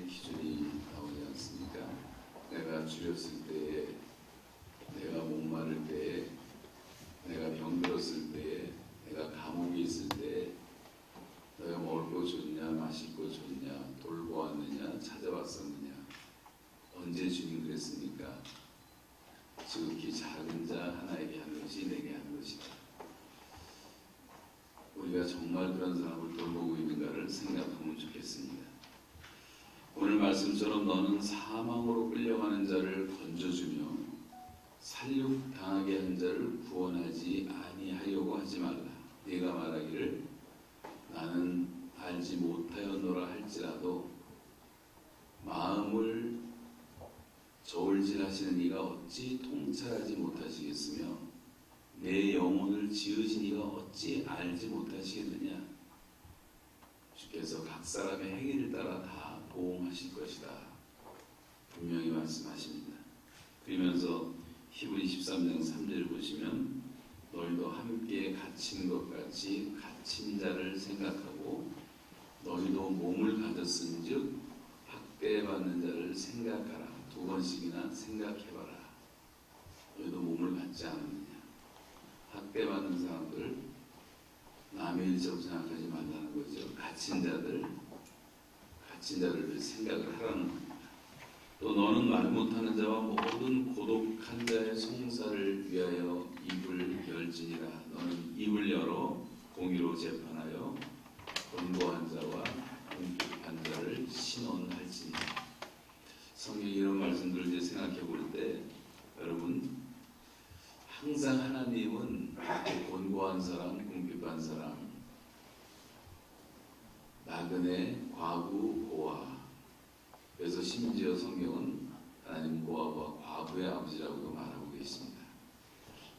기준이 나오지 않습니까? 내가 줄였을 때에, 내가 목마를 때에, 내가 병들었을 때에, 내가 감옥에 있을 때에, 내가 먹을 거 줬냐, 마실 거 줬냐, 돌보 왔느냐, 찾아왔었느냐, 언제 주님 그랬습니까? 지극히 작은 자 하나에게 한 것이 내게 한 것이다. 우리가 정말 그런 사람을 돌보고 있는가를 생각하면 좋겠습니다. 오늘 말씀처럼 너는 사망으로 끌려가는 자를 건져주며 살육당하게 한 자를 구원하지 아니하려고 하지 말라. 네가 말하기를 나는 알지 못하였노라 할지라도 마음을 저울질하시는 이가 어찌 통찰하지 못하시겠으며 내 영혼을 지으신 이가 어찌 알지 못하시겠느냐. 주께서 각 사람의 행위를 따라 다 보응하실 것이다. 분명히 말씀하십니다. 그러면서 히브리 13장 3절을 보시면 너희도 함께 갇힌 것 같이 갇힌 자를 생각하고 너희도 몸을 가졌은즉 학대받는 자를 생각하라. 두 번씩이나 생각해봐라. 너희도 몸을 갖지 않았느냐. 학대받는 사람들 남의 일처럼 생각하지 말라는 거죠. 갇힌 자를 생각을 하라는 겁니다. 또 너는 말 못하는 자와 모든 고독한 자의 송사를 위하여 입을 열지니라. 너는 입을 열어 공의로 재판하여 권고한 자와 공격한 자를 신원할지니라. 성경에 이런 말씀들을 이제 생각해 볼 때 여러분 항상 하나님은 권고한 사람, 공격한 사람, 나그네, 과부, 고아. 그래서 심지어 성경은 하나님 고아와 과부의 아버지라고도 말하고 계십니다.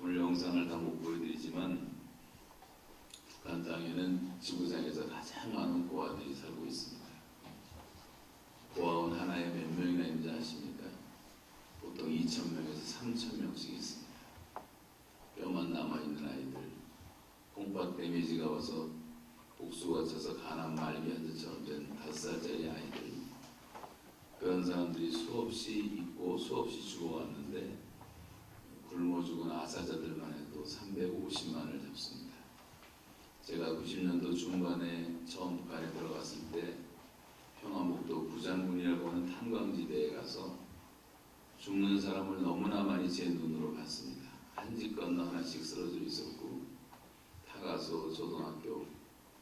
오늘 영상을 다 못 보여드리지만 북한 땅에는 지구상에서 가장 많은 고아들이 살고 있습니다. 고아원 하나에 몇 명이나 있는지 아십니까? 보통 2,000명에서 3,000명씩 있습니다. 뼈만 남아있는 아이들, 콩팥 데미지가 와서 복수가 쳐서 가난 말기 한 자처럼 된 5살짜리 아이들, 그런 사람들이 수없이 있고 수없이 죽어왔는데 굶어 죽은 아사자들만 해도 350만을 잡습니다. 제가 90년도 중반에 처음 북한에 들어갔을 때 평안북도 부장군이라고 하는 탄광지대에 가서 죽는 사람을 너무나 많이 제 눈으로 봤습니다. 한 집 건너 하나씩 쓰러져 있었고 타가소 초등학교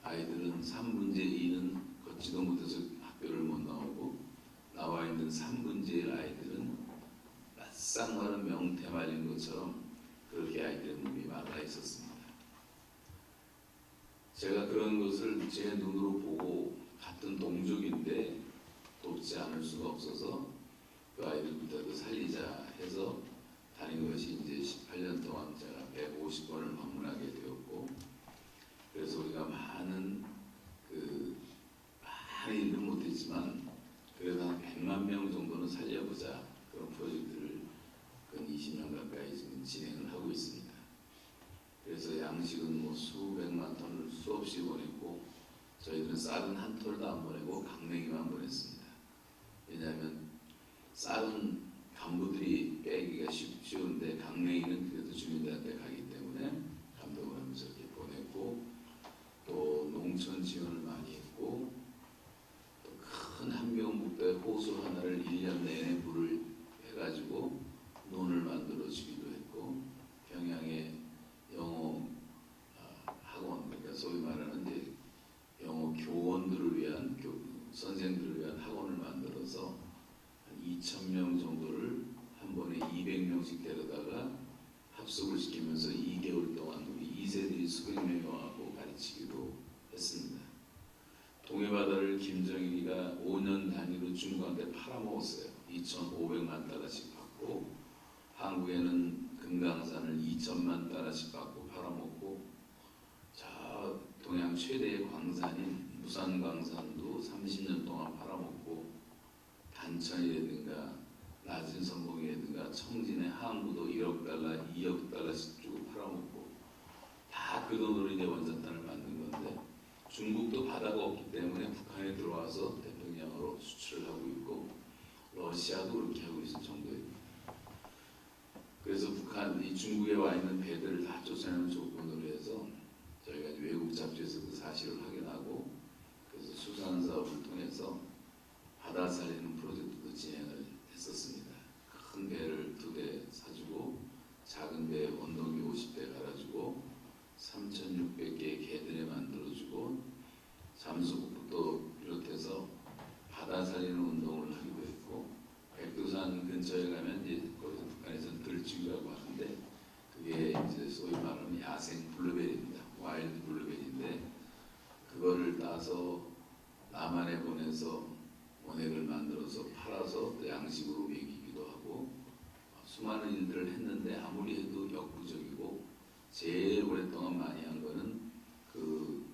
아이들은 3분의 2는 걷지도 못해서 학교를 못 나오고 나와 있는 3분의 1 아이들은 바싹 마른 명태 말린 것처럼 그렇게 아이들의 몸이 말라 있었습니다. 제가 그런 것을 제 눈으로 보고 같은 동족인데 돕지 않을 수가 없어서 그 아이들부터 살리자 해서 다닌 것이 이제 18년 동안 제가 150번을 방문하게 되었고, 그래서 우리가 많은 일은 못했지만 그래도 한 100만 명 정도는 살려보자 그런 프로젝트를 근 20년 가까이 지금 진행을 하고 있습니다. 그래서 양식은 뭐 수백만 톤을 수없이 보냈고 저희들은 쌀은 한 톨도 안 보내고 강냉이만 보냈습니다. 왜냐하면 쌀은 간부들이 빼기가 쉬운데 강냉이는 그래도 주민들한테 가기 때문에 감독을 하면서 이렇게 보냈고, 또 농촌 지원을 많이 했고, 또 큰 함경북도의 호수 하나를 1년 내내 물을 해가지고 논을 만들어 주기도 했고, 평양에 영어 학원, 그러니까 소위 말하는 이제 영어 교원들을 위한 선생들을 위한 학원을 만들어서 한 2,000명 정도를 한 번에 200명씩 데려다가 합숙을 시키면서 2개월 동안 우리 2세들이 수백 명이 와서 가르치기도 했습니다. 동해바다를 김정일이가 5년 단위로 중국한테 팔아먹었어요. 2,500만 달러씩 받고, 한국에는 금강산을 2,000만 달러씩 받고 팔아먹고, 저 동양 최대의 광산인 무산광산도 30년 동안 팔아먹고, 단천이라든가 낮은 선봉이라든가 청진의 항구도 1억 달러, 2억 달러씩 주고 팔아먹고, 다 그 돈으로 이제 원자탄을 만든 건데, 중국도 바다가 없기 때문에 북한에 들어와서 태평양 대량으로 수출을 하고 있고 러시아도 그렇게 하고 있을 정도입니다. 그래서 북한이 중국에 와 있는 배들을 다 쫓아내는 조건으로 해서 저희가 외국 잡지에서 그 사실을 확인하고 그래서 수산 사업을 통해서 바다 살리는 프로젝트도 진행을 했었습니다. 큰 배를 2대 사주고 작은 배 원동기 50대 갈아주고 3,600개의 개들에 만들어주고 잠수국도 비롯해서 바다 살리는 운동을 하기도 했고 백두산 근처에 가면 이제 거기서 북한에서는 들쥐라고 하는데 그게 이제 소위 말하는 야생 블루베리입니다. 와일드 블루베리인데 그거를 따서 남한에 보내서 원액을 만들어서 팔아서 또 양식으로 먹이기도 하고 수많은 일들을 했는데 아무리 해도 역부족이고 제일 오랫동안 많이 한 거는 그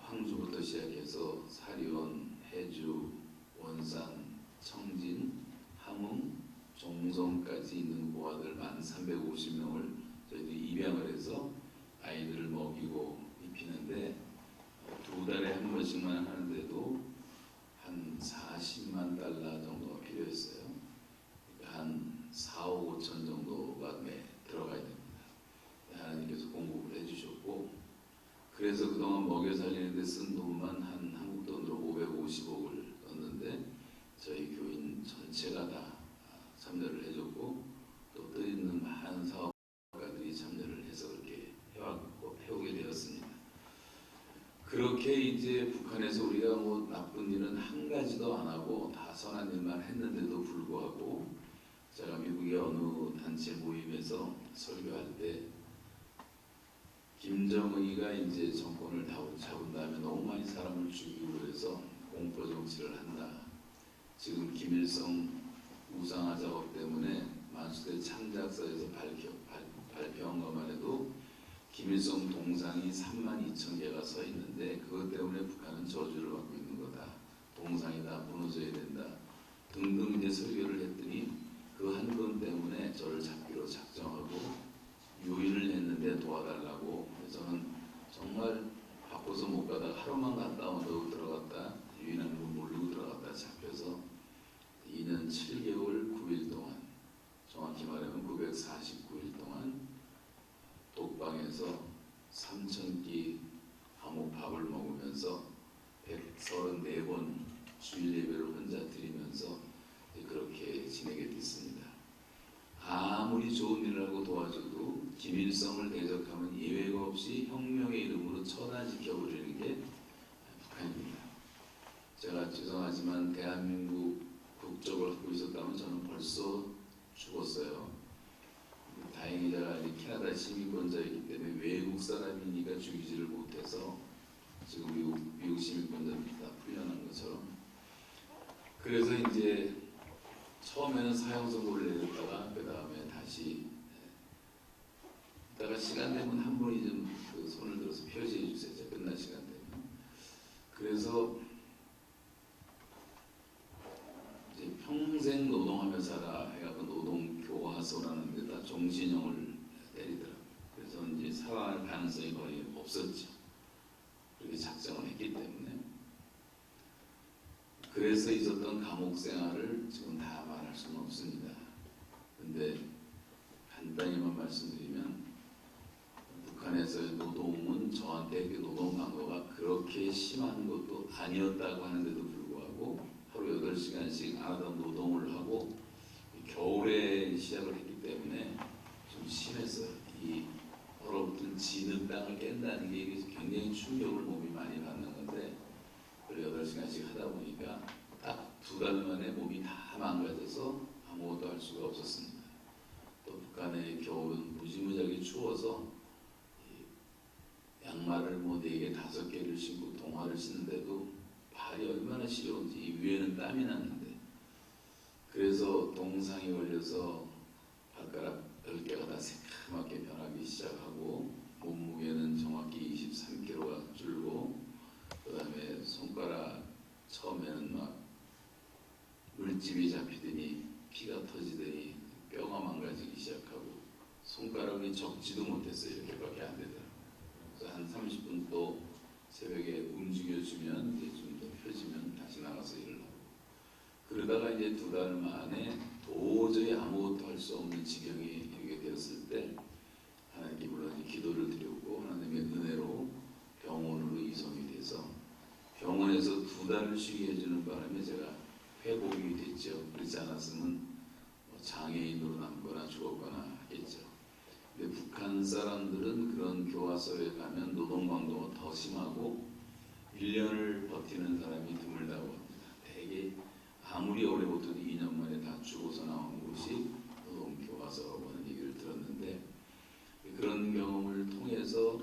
황주부터 시작해서 사리원, 해주, 원산, 청진, 함흥, 종성까지 있는 고아들 1,350명을 저희들이 입양을 해서 아이들을 먹이고 입히는데 2달에 한 번씩만 하는데도 한 40만 달러 정도가 필요했어요. 그러니까 한 4억 5천 정도가 들어가야 됩니다. 하나님께서 공급을 해주셨고 그래서 그동안 먹여 살리는 데 쓴 돈만 한 한국 돈으로 550억을 넣었는데 저희 교인 전체가 다 참여를 해줬고 또 뜻있는 많은 사업가들이 참여를 해서 그렇게 해오게 되었습니다. 그렇게 이제 북한에서 우리가 뭐 나쁜 일은 한 가지도 안 하고 다 선한 일만 했는데도 불구하고 제가 미국의 어느 단체 모임에서 설교할 때 김정은이가 이제 정권을 잡은 다음에 너무 많이 사람을 죽이고 그래서 공포 정치를 한다. 지금 김일성 우상화 작업 때문에 만수대 창작사에서 발표한 것만 해도 김일성 동상이 32,000개가 서 있는데 그것 때문에 북한은 저주를 받고 있는 거다. 동상이 다 무너져야 된다. 등등 이제 설교를 했더니 그 한 건 때문에 저를 잡기로 작정하고 유인을 했는데 도와달라고. 저는 정말 바빠서 못 가다가 하루만 갔다 오고 들어갔다 유인하는 거 모르고 들어갔다 잡혀서 2년 7개월 9일 동안 정확히 말하면 949일 동안 독방에서 3,000끼 감옥밥을 먹으면서 134번 주일 예배를 혼자 드리면서 그렇게 지내게 됐습니다. 아무리 좋은 일을 하고 도와줘도 김일성을 대적하면 예외가 없이 혁명의 이름으로 처단시켜버리는 게 북한입니다. 제가 죄송하지만 대한민국 국적을 갖고 있었다면 저는 벌써 죽었어요. 다행히 제가 캐나다 시민권자이기 때문에 외국 사람이니까 죽이지를 못해서 지금 미국 시민권자들이 다 풀려난 것처럼. 그래서 이제 처음에는 사형 선고를 내렸다가 그 다음에 다시 이따가 시간 되면 한 분이 좀 그 손을 들어서 표시해 주세요. 끝날 시간 되면. 그래서 이제 평생 노동하며 살아 해갖고 노동교화소라는 데다 종신형을 때리더라고요. 그래서 이제 살아날 가능성이 거의 없었죠. 그렇게 작정을 했기 때문에. 그래서 있었던 감옥 생활을 지금 다 말할 수는 없습니다. 근데 간단히만 말씀드리면 북한에서의 노동은 저한테 그 노동 강도가 그렇게 심한 것도 아니었다고 하는데도 불구하고 하루 8시간씩 안 하던 노동을 하고 겨울에 시작을 했기 때문에 좀 심했어요. 이 얼어붙은 지는 땅을 깬다는 게 이게 굉장히 충격을 몸이 많이 받는 건데 8시간씩 하다 보니까 딱 2달 만에 몸이 다 망가져서 아무것도 할 수가 없었습니다. 또 북한의 겨울은 무지무지하게 추워서 양말을 뭐 4개, 5개를 신고 동화를 신는데도 발이 얼마나 시려운지 위에는 땀이 났는데 그래서 동상이 걸려서 발가락 10개가 다 새카맣게 변하기 시작하고 몸무게는 정확히 23kg가 줄고 그 다음에 손가락 처음에는 막 물집이 잡히더니 피가 터지더니 뼈가 망가지기 시작하고 손가락이 적지도 못했어요. 이렇게밖에 안 되더라고요. 그래서 한 30분 또 새벽에 움직여주면 이제 좀 더 펴지면 다시 나가서 와서 일을 하고, 그러다가 이제 2달 만에 도저히 아무것도 할 수 없는 지경에 이르게 되었을 때 하나님께 물론 기도를 드렸고 하나님의 은혜로 병원으로 이송이 돼서 병원에서 2달을 쉬게 해주는 바람에 제가 회복이 됐죠. 그렇지 않았으면 장애인으로 남거나 죽었거나 하겠죠. 근데 북한 사람들은 그런 교화소에 가면 노동광도가 더 심하고 1년을 버티는 사람이 드물다고 합니다. 대개 아무리 오래 버텨도 2년 만에 다 죽어서 나온 곳이 노동교화소라고 하는 얘기를 들었는데, 그런 경험을 통해서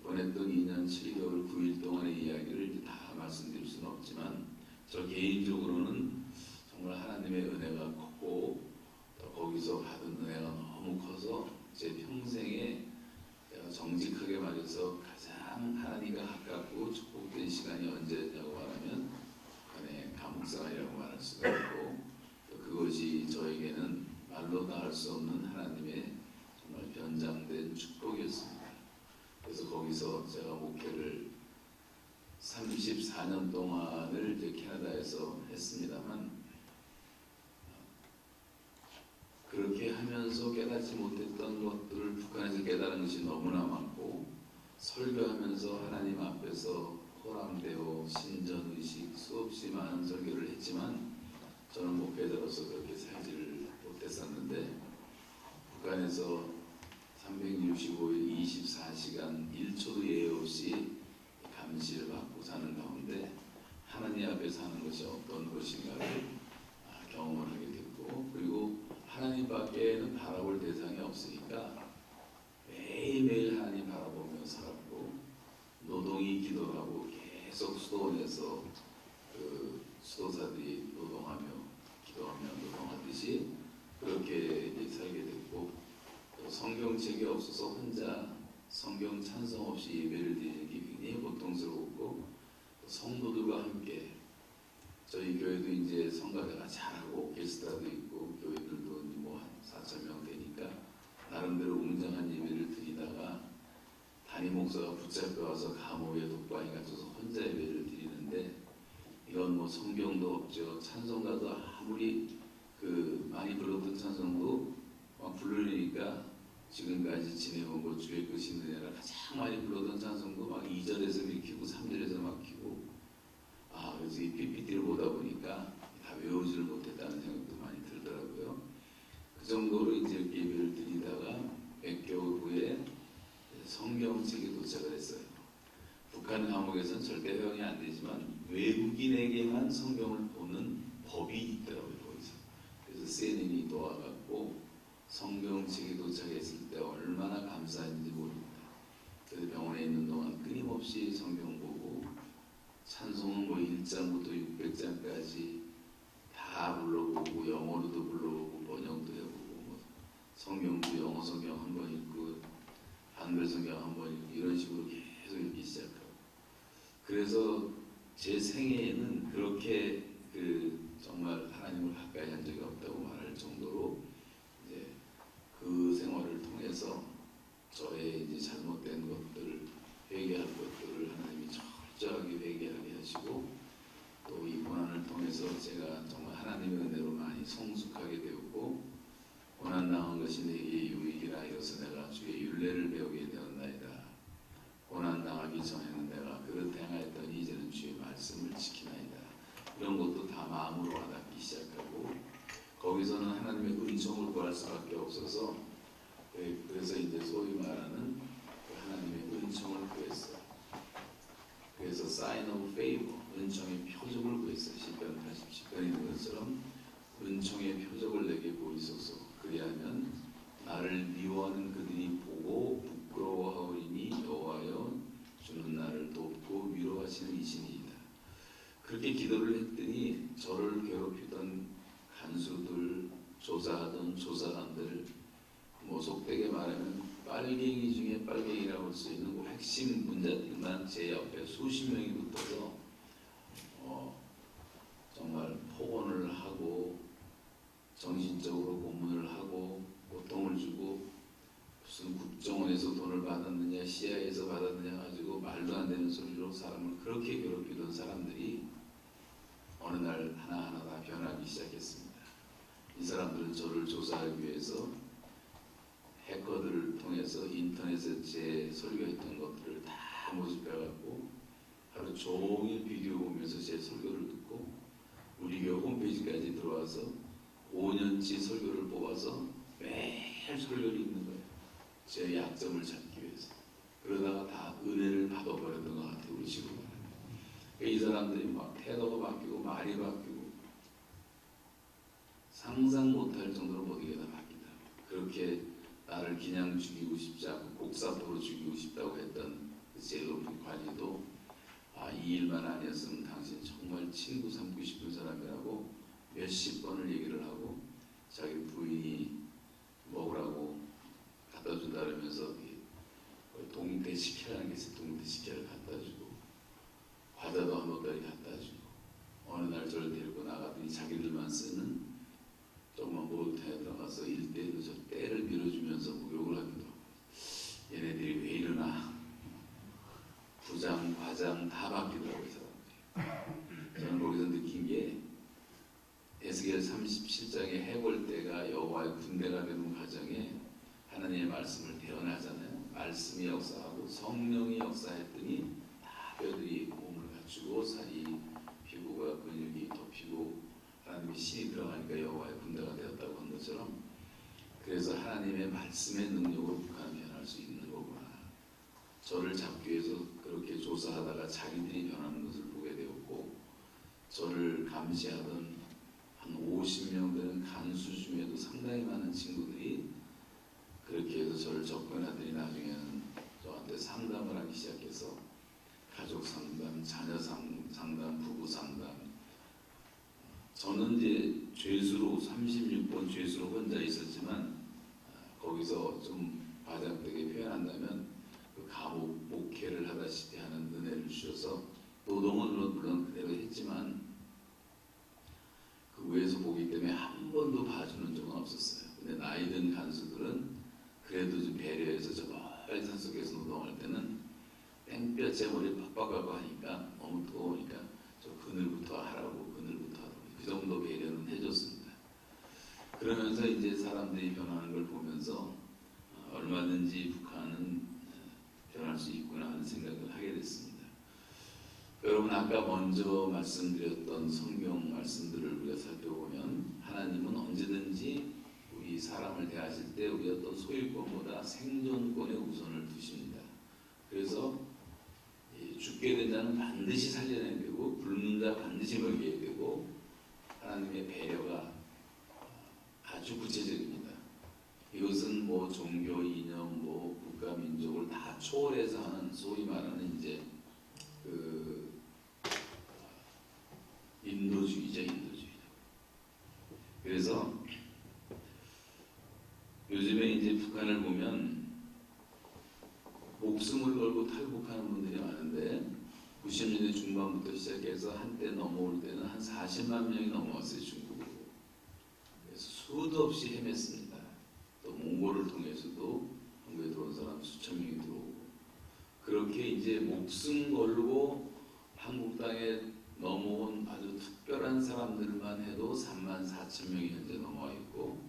보냈던 2년 7개월 9일 동안의 이야기를 다 말씀드릴 수는 없지만, 저 개인적으로는 정말 하나님의 은혜가 컸고 또 거기서 받은 은혜가 너무 커서 제 평생에 제가 정직하게 말해서 가장 하나님과 가깝고 축복된 시간이 언제냐고 말하면 북한의 감옥생활이라고 말할 수가 있고, 또 그것이 저에게는 말로 다 할 수 없는 하나님의 정말 변장된 축복이었습니다. 그래서 거기서 제가 목회를 34년 동안을 이제 캐나다에서 했습니다만, 그렇게 하면서 깨닫지 못했던 것들을 북한에서 깨달은 것이 너무나 많고, 설교하면서 하나님 앞에서 호람되어 신전의식 수없이 많은 설교를 했지만 저는 목회자로서 그렇게 살지를 못했었는데, 북한에서 365일 24시간 1초도 예외 없이 감시를 받고 사는 가운데 하나님 앞에 사는 것이 어떤 것인가를 경험을 하게 됐고, 그리고 하나님 밖에는 바라볼 대상이 없으니까 매일매일 하나님 바라보며 살았고, 노동이 기도하고 계속 수도원에서 그 수도사들이 노동하며 기도하며 노동하듯이 그렇게 이제 살게 됐고, 또 성경책이 없어서 혼자 성경 찬송 없이 예배를 드리는 게 굉장히 고통스러웠고, 성도들과 함께 저희 교회도 이제 성가대가 잘하고 오케스트라도 있고 교회들도 뭐 한 4,000명 되니까 나름대로 웅장한 예배를 드리다가 담임 목사가 붙잡혀 와서 감옥에 독방에 갇혀서 혼자 예배를 드리는데, 이건 뭐 성경도 없죠. 찬송가도 아무리 그 많이 불렀던 찬송도 막 부르려니까 지금까지 지내온 것 주의 것이 있느냐라 가장 많이 불렀던 찬송도 막 2절에서 밀키고 3절에서 막히고, 그래서 이 PPT를 보다 보니까 다 외우지를 못했다는 생각도 많이 들더라고요. 그 정도로 이제 예배를 드리다가 몇 개월 후에 성경책에 도착을 했어요. 북한 감옥에서는 절대 허용이 안 되지만 외국인에게만 성경을 보는 법이 있더라고요, 거기서. 그래서 CNN이 도와갖고 성경책에 도착했을 때 얼마나 감사했는지 모릅니다. 그래서 병원에 있는 동안 끊임없이 성경 보고 찬송은 뭐 1장부터 600장까지 다 불러보고 영어로도 불러보고 번역도 해보고 뭐 성경도 영어 성경 한 번 읽고 한글 성경 한 번 읽고 이런 식으로 계속 읽기 시작하고, 그래서 제 생애에는 그렇게 정말 하나님을 가까이 한 적이 없다고 말할 정도로 이제 그 생활을 통해서 저의 이제 잘못된 것들, 회개할 것들을 하나님이 철저하게 회개하게 하시고, 또 이 고난을 통해서 제가 정말 하나님의 은혜로 많이 성숙하게 되었고, 고난당한 것이 내게 유익이라 이어서 내가 주의 율례를 배우게 되었나이다. 고난당하기 전에는 내가 그릇 행하였더니 이제는 주의 말씀을 지키나이다. 이런 것도 다 마음으로 와닿기 시작하고, 거기서는 하나님의 은총을 구할 수밖에 없어서, 그래서 이제 소위 말하는 하나님의 은총을 구했어요. 그래서 sign of favor, 은총의 표적을 구했어요. 시편 80편에 있는 것처럼 은총의 표적을 내게 보이소서. 그리하면 나를 미워하는 그들이 보고 부끄러워하오리니 여호와여 주는 나를 돕고 위로하시는 이신이이다. 그렇게 기도를 했더니 저를 괴롭히던 간수들, 조사하던 조사관들, 뭐 속되게 말하면 빨갱이 중에 빨갱이라고 할 수 있는 그 핵심 문제들만 제 옆에 수십 명이 붙어서 정말 폭언을 하고 정신적으로 고문을 하고 고통을 주고, 무슨 국정원에서 돈을 받았느냐 CIA에서 받았느냐 가지고 말도 안 되는 소리로 사람을 그렇게 괴롭히던 사람들이 어느 날 하나하나 다 변하기 시작했습니다. 이 사람들은 저를 조사하기 위해서 해커들을 통해서 인터넷에 제 설교했던 것들을 다 모집해갖고 하루 종일 비디오 보면서 제 설교를 듣고 우리 교회 홈페이지까지 들어와서 5년치 설교를 뽑아서 매일 설교를 읽는 거예요. 제 약점을 찾기 위해서. 그러다가 다 은혜를 받아버렸던 것 같아요. 우리 지금. 이 사람들이 막 태도가 바뀌고 말이 바뀌고 상상 못할 정도로 모든 게 다 바뀐다. 그렇게 나를 그냥 죽이고 싶지 않고 곡사포로 죽이고 싶다고 했던 제 높은 관리도 이 일만 아니었으면 당신 정말 친구 삼고 싶은 사람이라고 몇십 번을 얘기를 하고 자기 부인이 먹으라고 갖다 준다 그러면서 동태식혜라는 게 있어요. 동태식혜를 갖다 주고 과자도 한 보따리 갖다 주고 어느 날 저를 데리고 나가더니 자기들만 쓰는 조그만 목욕탕에 들어가서 일대일로 저 때를 밀어주면서 목욕을 하기도 하고 얘네들이 왜 이러나 부장, 과장 다 바뀌더라고요. 사람들이. 저는 거기서 느낀 게 에스겔 37장에 해볼 때가 여호와의 군대가 되는 과정에 하나님의 말씀을 대언하잖아요. 말씀이 역사하고 성령이 역사했더니 다 뼈들이 몸을 갖추고 살이 피부가 근육이 덮이고 하나님의 신이 들어가니까 여호와의 군대가 되었다고 한 것처럼 그래서 하나님의 말씀의 능력으로 북한은 변할 수 있는 거구나. 저를 잡기 위해서 그렇게 조사하다가 자기들이 변하는 것을 보게 되었고 저를 감시하던 한 50명 되는 간수 중에도 상당히 많은 친구들이 그렇게 해서 저를 접근하더니 나중에는 저한테 상담을 하기 시작해서 가족 상담, 자녀 상담, 부부 상담. 저는 이제 죄수로 36번 죄수로 혼자 있었지만 거기서 좀 과장되게 표현한다면 그 감옥 목회를 하다시피 하는 은혜를 주셔서 노동은 물론 그대로 했지만 그 위에서 보기 때문에 한 번도 봐주는 적은 없었어요. 근데 나이 든 간수들은 그래도 좀 배려해서 저 멀리 산속에서 노동할 때는 뺑볕에 머리 빡빡하고 하니까 너무 더우니까 저 그늘부터 하라고 그늘부터 하라고 그 정도 배려는 해줬습니다. 그러면서 이제 사람들이 변하는 걸 보면서 얼마든지 북한은 변할 수 있구나 하는 생각을 하게 됐습니다. 여러분 아까 먼저 말씀드렸던 성경 말씀들을 우리가 살펴보면 하나님은 언제든지 우리 사람을 대하실 때 우리 어떤 소유권보다 생존권에 우선을 두십니다. 그래서 죽게 된 자는 반드시 살려내야 되고 굶는 자 반드시 먹여야 되고 하나님의 배려가 아주 구체적입니다. 이것은 뭐 종교, 이념, 뭐 국가, 민족을 다 초월해서 하는 소위 말하는 이제 그 인도주의죠. 그래서 요즘에 이제 북한을 보면 목숨을 걸고 탈북하는 분들이 많은데 90년대 중반부터 시작해서 한때 넘어올 때는 한 40만 명이 넘어왔어요. 중국으로. 그래서 수도 없이 헤맸습니다. 또 몽골을 통해서도 한국에 들어온 사람 수천 명이 들어오고 그렇게 이제 목숨 걸고 한국 땅에 넘어온 아주 특별한 사람들만 해도 3만 4천 명이 현재 넘어와 있고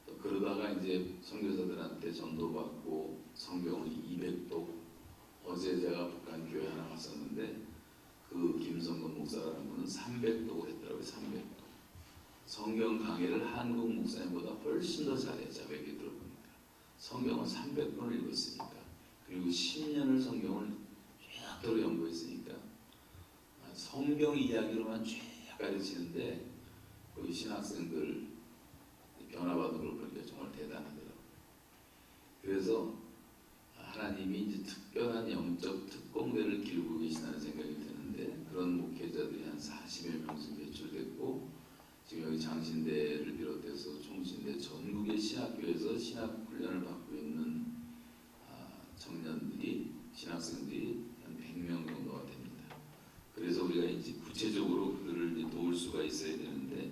또 그러다가 이제 선교사들한테 전도받고 성경을 200독 어제 제가 북한 교회 하나 갔었는데 그 김성근 목사라는 분은 300독을 했더라고요. 300독. 성경 강의를 한국 목사님보다 훨씬 더 잘해요. 자백이 들어보니까. 성경을 300번을 읽었으니까. 그리고 10년을 성경을 쫙 연구했으니까 성경 이야기로만 쫙 가르치는데 거기 신학생들 변화받은 걸 보니까 정말 대단하더라고요. 그래서 하나님이 이제 특별한 영적 특공대를 기르고 계시다는 생각이 드는데 그런 목회자들이 한 40여 명씩 배출됐고 지금 여기 장신대를 비롯해서 총신대 전국의 신학교에서 신학훈련을 받고 있는 청년들이 신학생들이 한 100명 정도가 됩니다. 그래서 우리가 이제 구체적으로 그들을 이제 도울 수가 있어야 되는데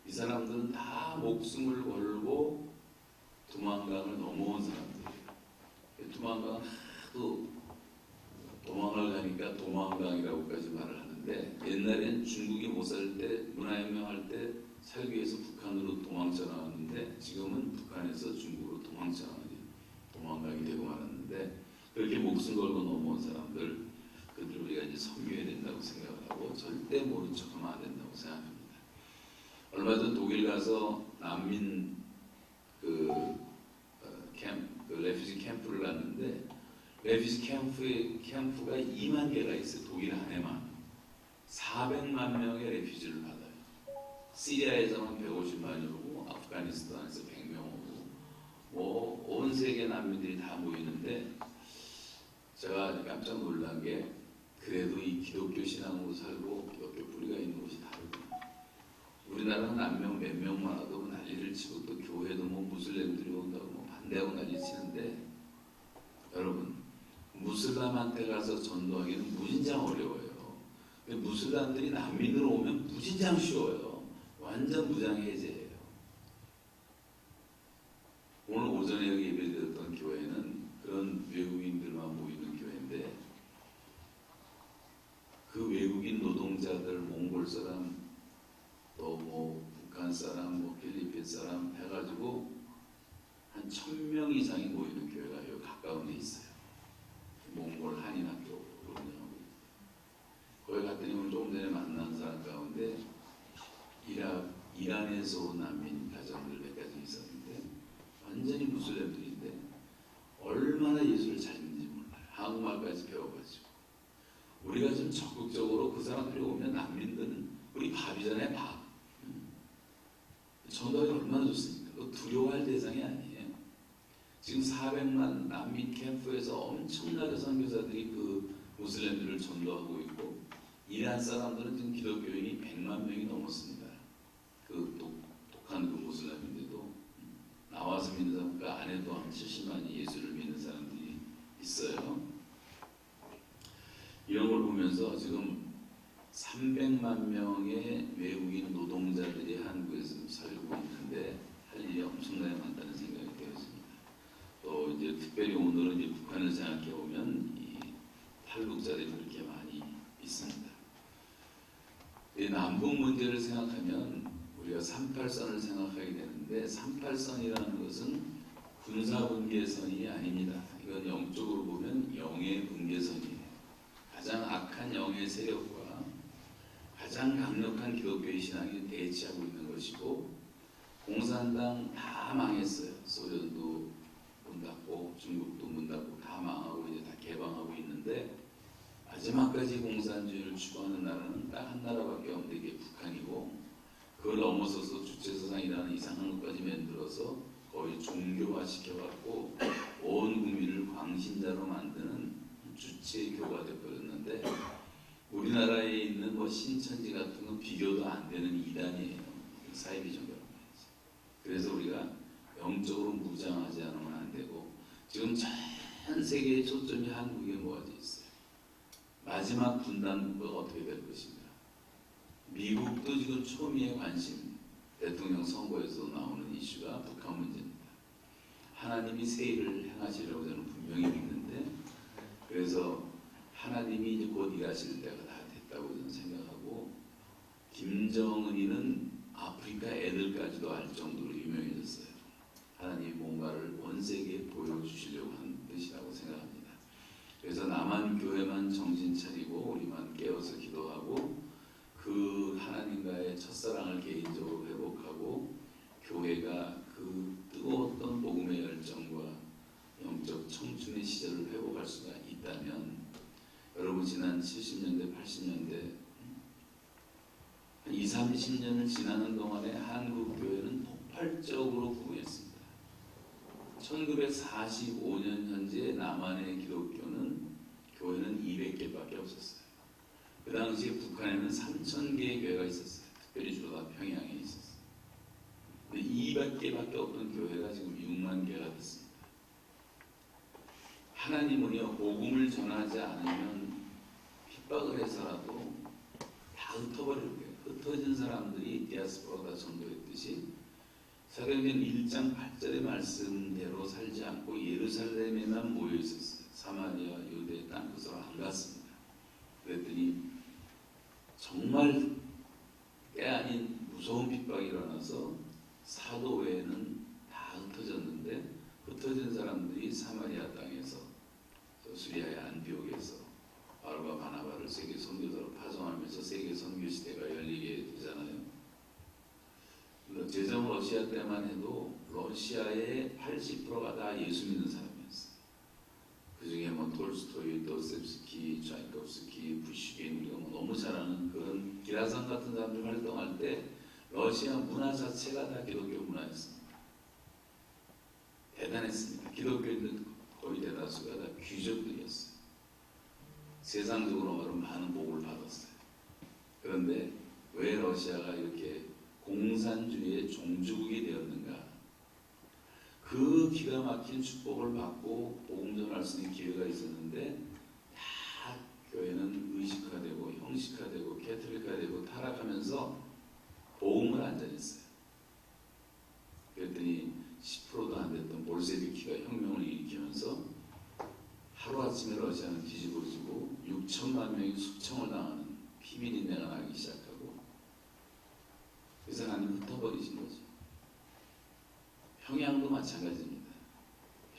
이 사람들은 다 목숨을 걸고 두만강을 넘어온 사람들이에요. 두만강은 하도 도망을 가니까 도망강이라고까지 말을 하는데 옛날 옛날엔 중국이 못 살 때 문화혁명할 때 살기 위해서 북한으로 도망쳐 나왔는데 지금은 북한에서 중국으로 도망가게 되고 말았는데 그렇게 목숨 걸고 넘어온 사람들 그들 우리가 이제 섬겨야 된다고 생각을 하고 절대 모른 척하면 안 된다고 생각합니다. 얼마 전 독일 가서 난민 레퓨지 캠프를 갔는데 레퓨지 캠프가 2만 개가 있어요. 독일 안에만 400만 명의 레퓨지를 받아요. 시리아에서만 150만이 오고 아프가니스탄에서 100명 오고 뭐 온 세계 난민들이 다 모이는데 제가 깜짝 놀란 게 그래도 이 기독교 신앙으로 살고 기독교 뿌리가 있는 곳이 다르구나. 우리나라는 난명 몇 명만 와도 난리를 치고 또 교회도 뭐 무슬림들이 온다고 뭐 반대하고 난리 치는데 여러분 무슬람한테 가서 전도하기는 무진장 어려워요. 무슬람들이 난민으로 오면 무진장 쉬워요. 완전 무장해제예요. 오늘 오전에 여기 예배드렸던 교회는 그런 외국인들만 모이는 교회인데 그 외국인 노동자들 몽골 사람 또 뭐 북한 사람 뭐 필리핀 사람 해가지고 한 1000명 이상이 모이는 교회가 여기 가까운 데 있어요. 몽골 한인학교 운영하고 거기 갔더니 오늘 조금 전에 만난 사람 가운데 이란에서 온 난민 가정들 몇 가지 있었는데 완전히 무슬림들인데 얼마나 예수를 잘 믿는지 몰라요. 한국말까지 배워가지고 우리가 좀 적극적으로 그 사람들이 오면 난민들은 우리 밥이잖아요. 밥. 전도하기 얼마나 좋습니까? 두려워할 대상이 아니에요. 지금 400만 난민 캠프에서 엄청나게 선교사들이 그 무슬림들을 전도하고 있고 이란 사람들은 지금 기독교인이 100만 명이 넘었습니다. 그 독한 그 무슬림인데도 나와서 믿는 사람 그 안에도 한 70만이 예수를 믿는 사람들이 있어요. 이런 걸 보면서 지금 300만 명의 외국인 노동자들이 한국에서 살고 있는데 할 일이 엄청나게 많다는 생각이 되었습니다. 또 이제 특별히 오늘은 이제 북한을 생각해 보면 이 탈북자들이 그렇게 많이 있습니다. 이 남북 문제를 생각하면 우리가 38선을 생각하게 되는데 38선이라는 것은 군사분계선이 아닙니다. 이건 영적으로 보면 영의 분계선이에요. 가장 악한 영의 세력과 가장 강력한 기독교의 신앙이 대치하고 있는 것이고 공산당 다 망했어요. 소련도 문 닫고 중국도 문 닫고 다 망하고 이제 다 개방하고 있는데 마지막까지 공산주의를 추구하는 나라는 딱 한 나라밖에 없는데 이게 북한이고 그걸 넘어서서 주체사상이라는 이상한 것까지 만들어서 거의 종교화 시켜갖고 온 국민을 광신자로 만드는 주체교가 되어버렸는데 우리나라에 있는 뭐 신천지 같은 건 비교도 안 되는 이단이에요. 사이비종교라고 해야지. 그래서 우리가 영적으로 무장하지 않으면 안 되고 지금 전 세계의 초점이 한국에 모아져 있어요. 마지막 분단국가가 어떻게 될 것인가. 미국도 지금 초미의 관심, 대통령 선거에서 나오는 이슈가 북한 문제입니다. 하나님이 새 일을 행하시려고 저는 분명히 믿는데 그래서 하나님이 이제 곧 일하실 때가 다 됐다고 저는 생각하고 김정은이는 아프리카 애들까지도 알 정도로 유명해졌어요. 하나님이 뭔가를 온 세계에 보여주시려고 하는 뜻이라고 생각합니다. 그래서 남한 교회만 정신 차리고 우리만 깨어서 기도하고 그 하나님과의 첫사랑을 개인적으로 회복하고 교회가 그 뜨거웠던 복음의 열정과 영적 청춘의 시절을 회복할 수가 있다면 여러분 지난 70년대, 80년대 한 20, 30년을 지나는 동안에 한국 교회는 폭발적으로 부흥했습니다. 1945년 현재 남한의 기독교는 교회는 200개밖에 없었어요. 그 당시에 북한에는 3,000개의 교회가 있었어요. 특별히 주로 다 평양에 있었어요. 근데 200개밖에 없던 교회가 지금 6만 개가 됐습니다. 하나님은요 복음을 전하지 않으면 핍박을 해서라도 다 흩어버릴 거예요. 흩어진 사람들이 디아스포라가 전도했듯이 사도행전 1장 8절의 말씀대로 살지 않고 예루살렘에만 모여 있었어요. 사마리아, 유대 땅끝으로 안 갔습니다. 그랬더니 정말 정말 때 아닌 무서운 핍박이 일어나서 사도 외에는 다 흩어졌는데, 흩어진 사람들이 사마리아 땅에서, 수리아의 안디옥에서 바울과 바나바를 세계 선교사로 파송하면서 세계 선교 시대가 열리게 되잖아요. 제정 러시아 때만 해도 러시아의 80%가 다 예수 믿는 사람이었어요. 그 중에 뭐 톨스토이, 도스토옙스키, 차이콥스키, 푸시킨, 우리가 뭐 너무 잘 아는 그런 기라상 같은 사람들 활동할 때 러시아 문화 자체가 다 기독교 문화였습니다. 대단했습니다. 기독교인들 거의 대다수가 다 귀족들이었어요. 세상적으로 말하면 많은 복을 받았어요. 그런데 왜 러시아가 이렇게 공산주의의 종주국이 되었는가? 그 기가 막힌 축복을 받고 복음 전할 수 있는 기회가 있었는데 다 교회는 의식화되고 형식화되고 캐톨릭화되고 타락하면서 복음을 안 전했어요. 그랬더니 10%도 안 됐던 볼셰비키가 혁명을 일으키면서 하루아침에 러시아는 뒤집어지고 6천만 명이 숙청을 당하는 피비린내가 나기 시작하고, 그래서 하나님 흩어버리신 거죠. 평양도 마찬가지입니다.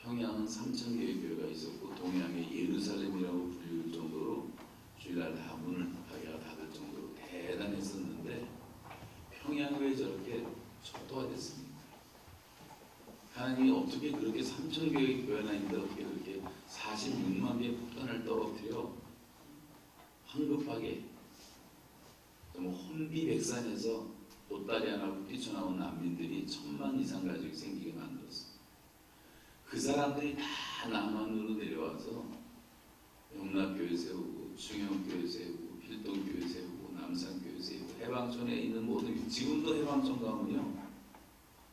평양은 3,000개의 교회가 있었고 동양의 예루살렘이라고 불릴 정도로 주일날 다 문을 가게가 닫을 정도로 대단했었는데 평양이 왜 저렇게 초토화됐습니까? 하나님이 어떻게 그렇게 3,000개의 교회나 있는데 어떻게 그렇게 46만 개의 폭탄을 떨어뜨려 황급하게 혼비백산에서 보따리 하나 뛰쳐나온 난민들이 1,000만 이상 가족이 생기게 만들었어. 그 사람들이 다 남한으로 내려와서 영락교회 세우고 충영교회 세우고 필동교회 세우고 남산교회 세우고 해방촌에 있는 모든, 지금도 해방촌 가면요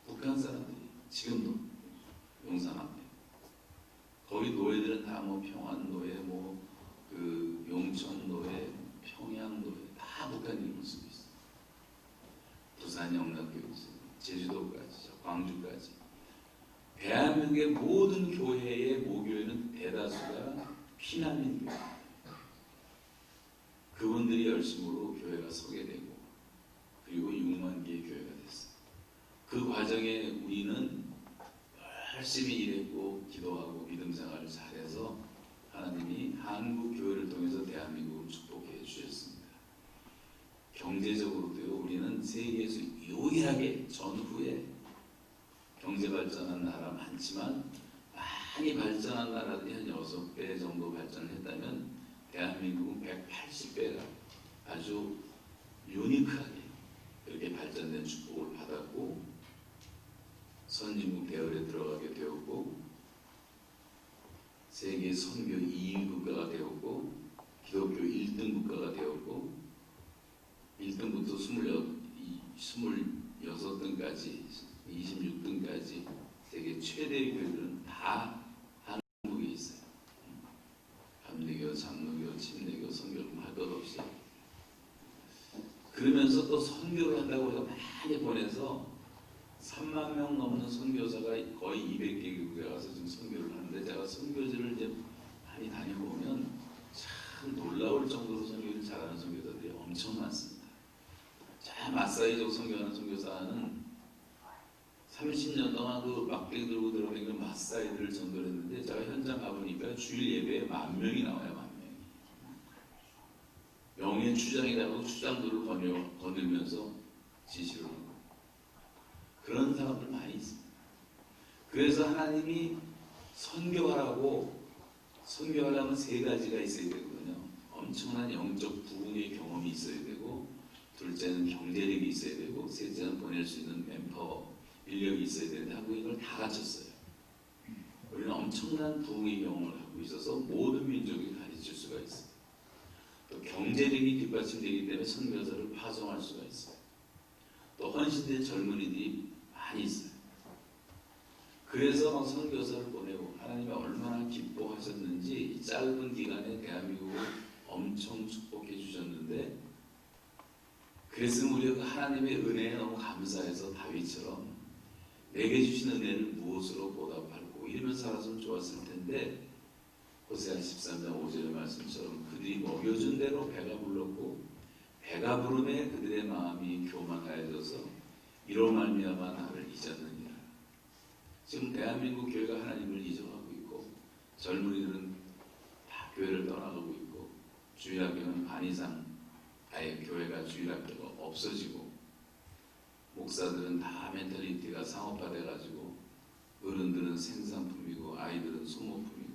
북한 사람들이 지금도 용산 앞에 거기 노예들은 다 뭐 평안노예, 뭐 그 용천노예, 평양노예 다 북한인을 쓰고 있어요. 부산 영락교회, 제주도까지, 광주까지. 대한민국의 모든 교회의 모교회는 대다수가 피난민 교회. 그분들이 열심으로 교회가 서게 되고, 그리고 6만 개의 교회가 됐어요. 그 과정에 우리는 열심히 일했고 기도하고 믿음 생활을 잘해서 하나님이 한국 교회를 통해서 대한민국을 축복해 주셨습니다. 경제적으로도요, 우리는 세계에서 유일하게 전후에 경제 발전한 나라 많지만 많이 발전한 나라들이 한 6배 정도 발전을 했다면 대한민국은 180배가 아주 유니크하게 그렇게 발전된 축복을 받았고 선진국 대열에 들어가게 되었고 세계 선교 2위 국가가 되었고 기독교 1등 국가가 되었고 1등부터 26등까지 26등까지 세계 최대의 교회들은 다 한국에 있어요. 감리교, 장로교, 침례교, 선교를 할 것 없이. 그러면서 또 선교를 한다고 해서 많이 보내서 3만 명 넘는 선교사가 거의 200개 교회에 가서 지금 선교를 하는데, 제가 선교지를 이제 많이 다녀보면 참 놀라울 정도로 선교를 잘하는 선교사들이 엄청 많습니다. 자, 마사이족 선교하는 선교사는 30년 동안 그 막대기 들고 들어다니는 마사이들을 전도를 했는데, 제가 현장 가보니까 주일 예배에 10,000명이 나와요. 10,000명이. 명예 추장이라고 추장들을 거닐면서 지시를 하고 그런 사람들 많이 있습니다. 그래서 하나님이 선교하라면 3가지가 있어야 되거든요. 엄청난 영적 부흥의 경험이 있어야 되고, 둘째는 경제력이 있어야 되고, 셋째는 보낼 수 있는 맨파워, 인력이 있어야 되는데 한국이 이걸 다 갖췄어요. 우리는 엄청난 부흥의 경험을 하고 있어서 모든 민족이 가르칠 수가 있어요. 또 경제력이 뒷받침되기 때문에 선교사를 파송할 수가 있어요. 또 헌신된 젊은이들이 많이 있어요. 그래서 막 선교사를 보내고 하나님이 얼마나 기뻐하셨는지 이 짧은 기간에 대한민국을 엄청 축복해 주셨는데, 그랬으면 우리가 하나님의 은혜에 너무 감사해서 다윗처럼 내게 주신 은혜를 무엇으로 보답할고 이러면서 살았으면 좋았을 텐데, 호세아 13장 5절의 말씀처럼 그들이 먹여준 대로 배가 불렀고 배가 부르매 그들의 마음이 교만하여져서 이로 말미암아 나를 잊었느니라. 지금 대한민국 교회가 하나님을 잊어가고 있고 젊은이들은 다 교회를 떠나가고 있고 주일학교는 반 이상 아예 교회가 주일학교가 없어지고 목사들은 다 멘탈리티가 상업화돼가지고 어른들은 생산품이고 아이들은 소모품이고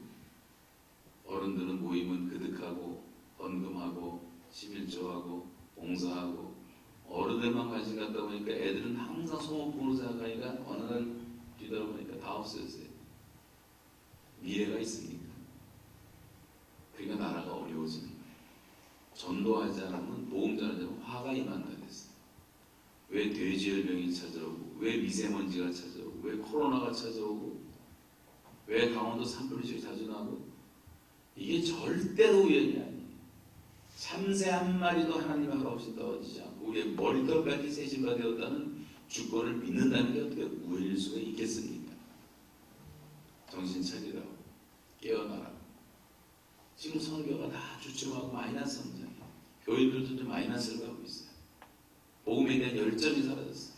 어른들은 모이면 그득하고 헌금하고 11조하고 봉사하고 어른들만 관심 갖다 보니까 애들은 항상 소모품으로 생각하니까 어느 날 뒤돌아보니까 다 없어졌어요. 미래가 있습니까? 그러니까 나라가 어려워지는 거예요. 전도하지 않으면 복음 전하지 않으면 화가 임한다 그랬어요. 왜 돼지열병이 찾아오고 왜 미세먼지가 찾아오고 왜 코로나가 찾아오고 왜 강원도 산불이 자주 나고 이게 절대로 우연이 아니에요. 참새 한 마리도 하나님의 허락 없이 떨어지지 않고 우리의 머리털까지 세신바 되었다는 주권을 믿는다는 게 어떻게 우연일 수가 있겠습니까? 정신 차리라고 깨어나라고. 지금 선교가 다 주춤하고 마이너스 성장이에요. 교인들도 마이너스를 가고 있어요. 복음에 대한 열정이 사라졌어요.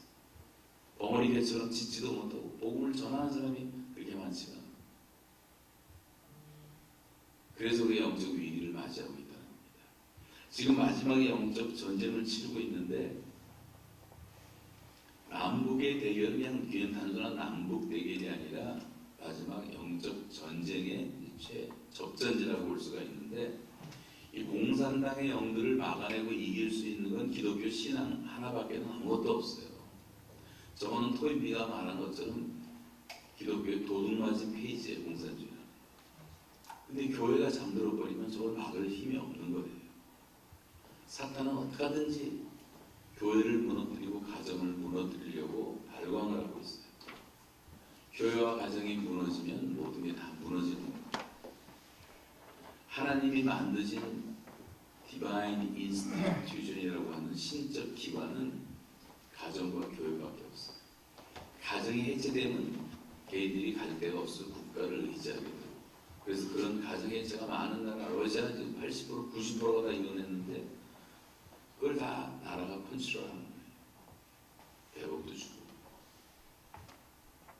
벙어리 개처럼 짓지도 못하고 복음을 전하는 사람이 그렇게 많지가 않아요. 그래서 우리 영적 위기를 맞이하고 있다는 겁니다. 지금 마지막에 영적 전쟁을 치르고 있는데 남북의 대결은 그냥 단순한 남북 대결이 아니라 마지막 영적 전쟁의 접전지라고 볼 수가 있는데 이 공산당의 영들을 막아내고 이길 수 있는 건 기독교 신앙 하나밖에는 아무것도 없어요. 저거는 토인비가 말한 것처럼 기독교의 도둑맞은 페이지에 공산주의는. 근데 교회가 잠들어 버리면 저걸 막을 힘이 없는 거예요. 사탄은 어떻게 하든지 교회를 무너뜨리고 가정을 무너뜨리려고 발광을 하고 있어요. 교회와 가정이 무너지면 모든 게 다 무너지는 거예요. 하나님이 만드신 디바인 인스티튜션이라고 하는 신적 기관은 가정과 교회밖에 없어요. 가정이 해체되면 개인들이 갈 데가 없어 국가를 의지하게 되고 그래서 그런 가정 해체가 많은 나라 러시아는 지금 80% 90%가 다 이혼했는데 그걸 다 나라가 컨트롤하는 거예요. 대법도 주고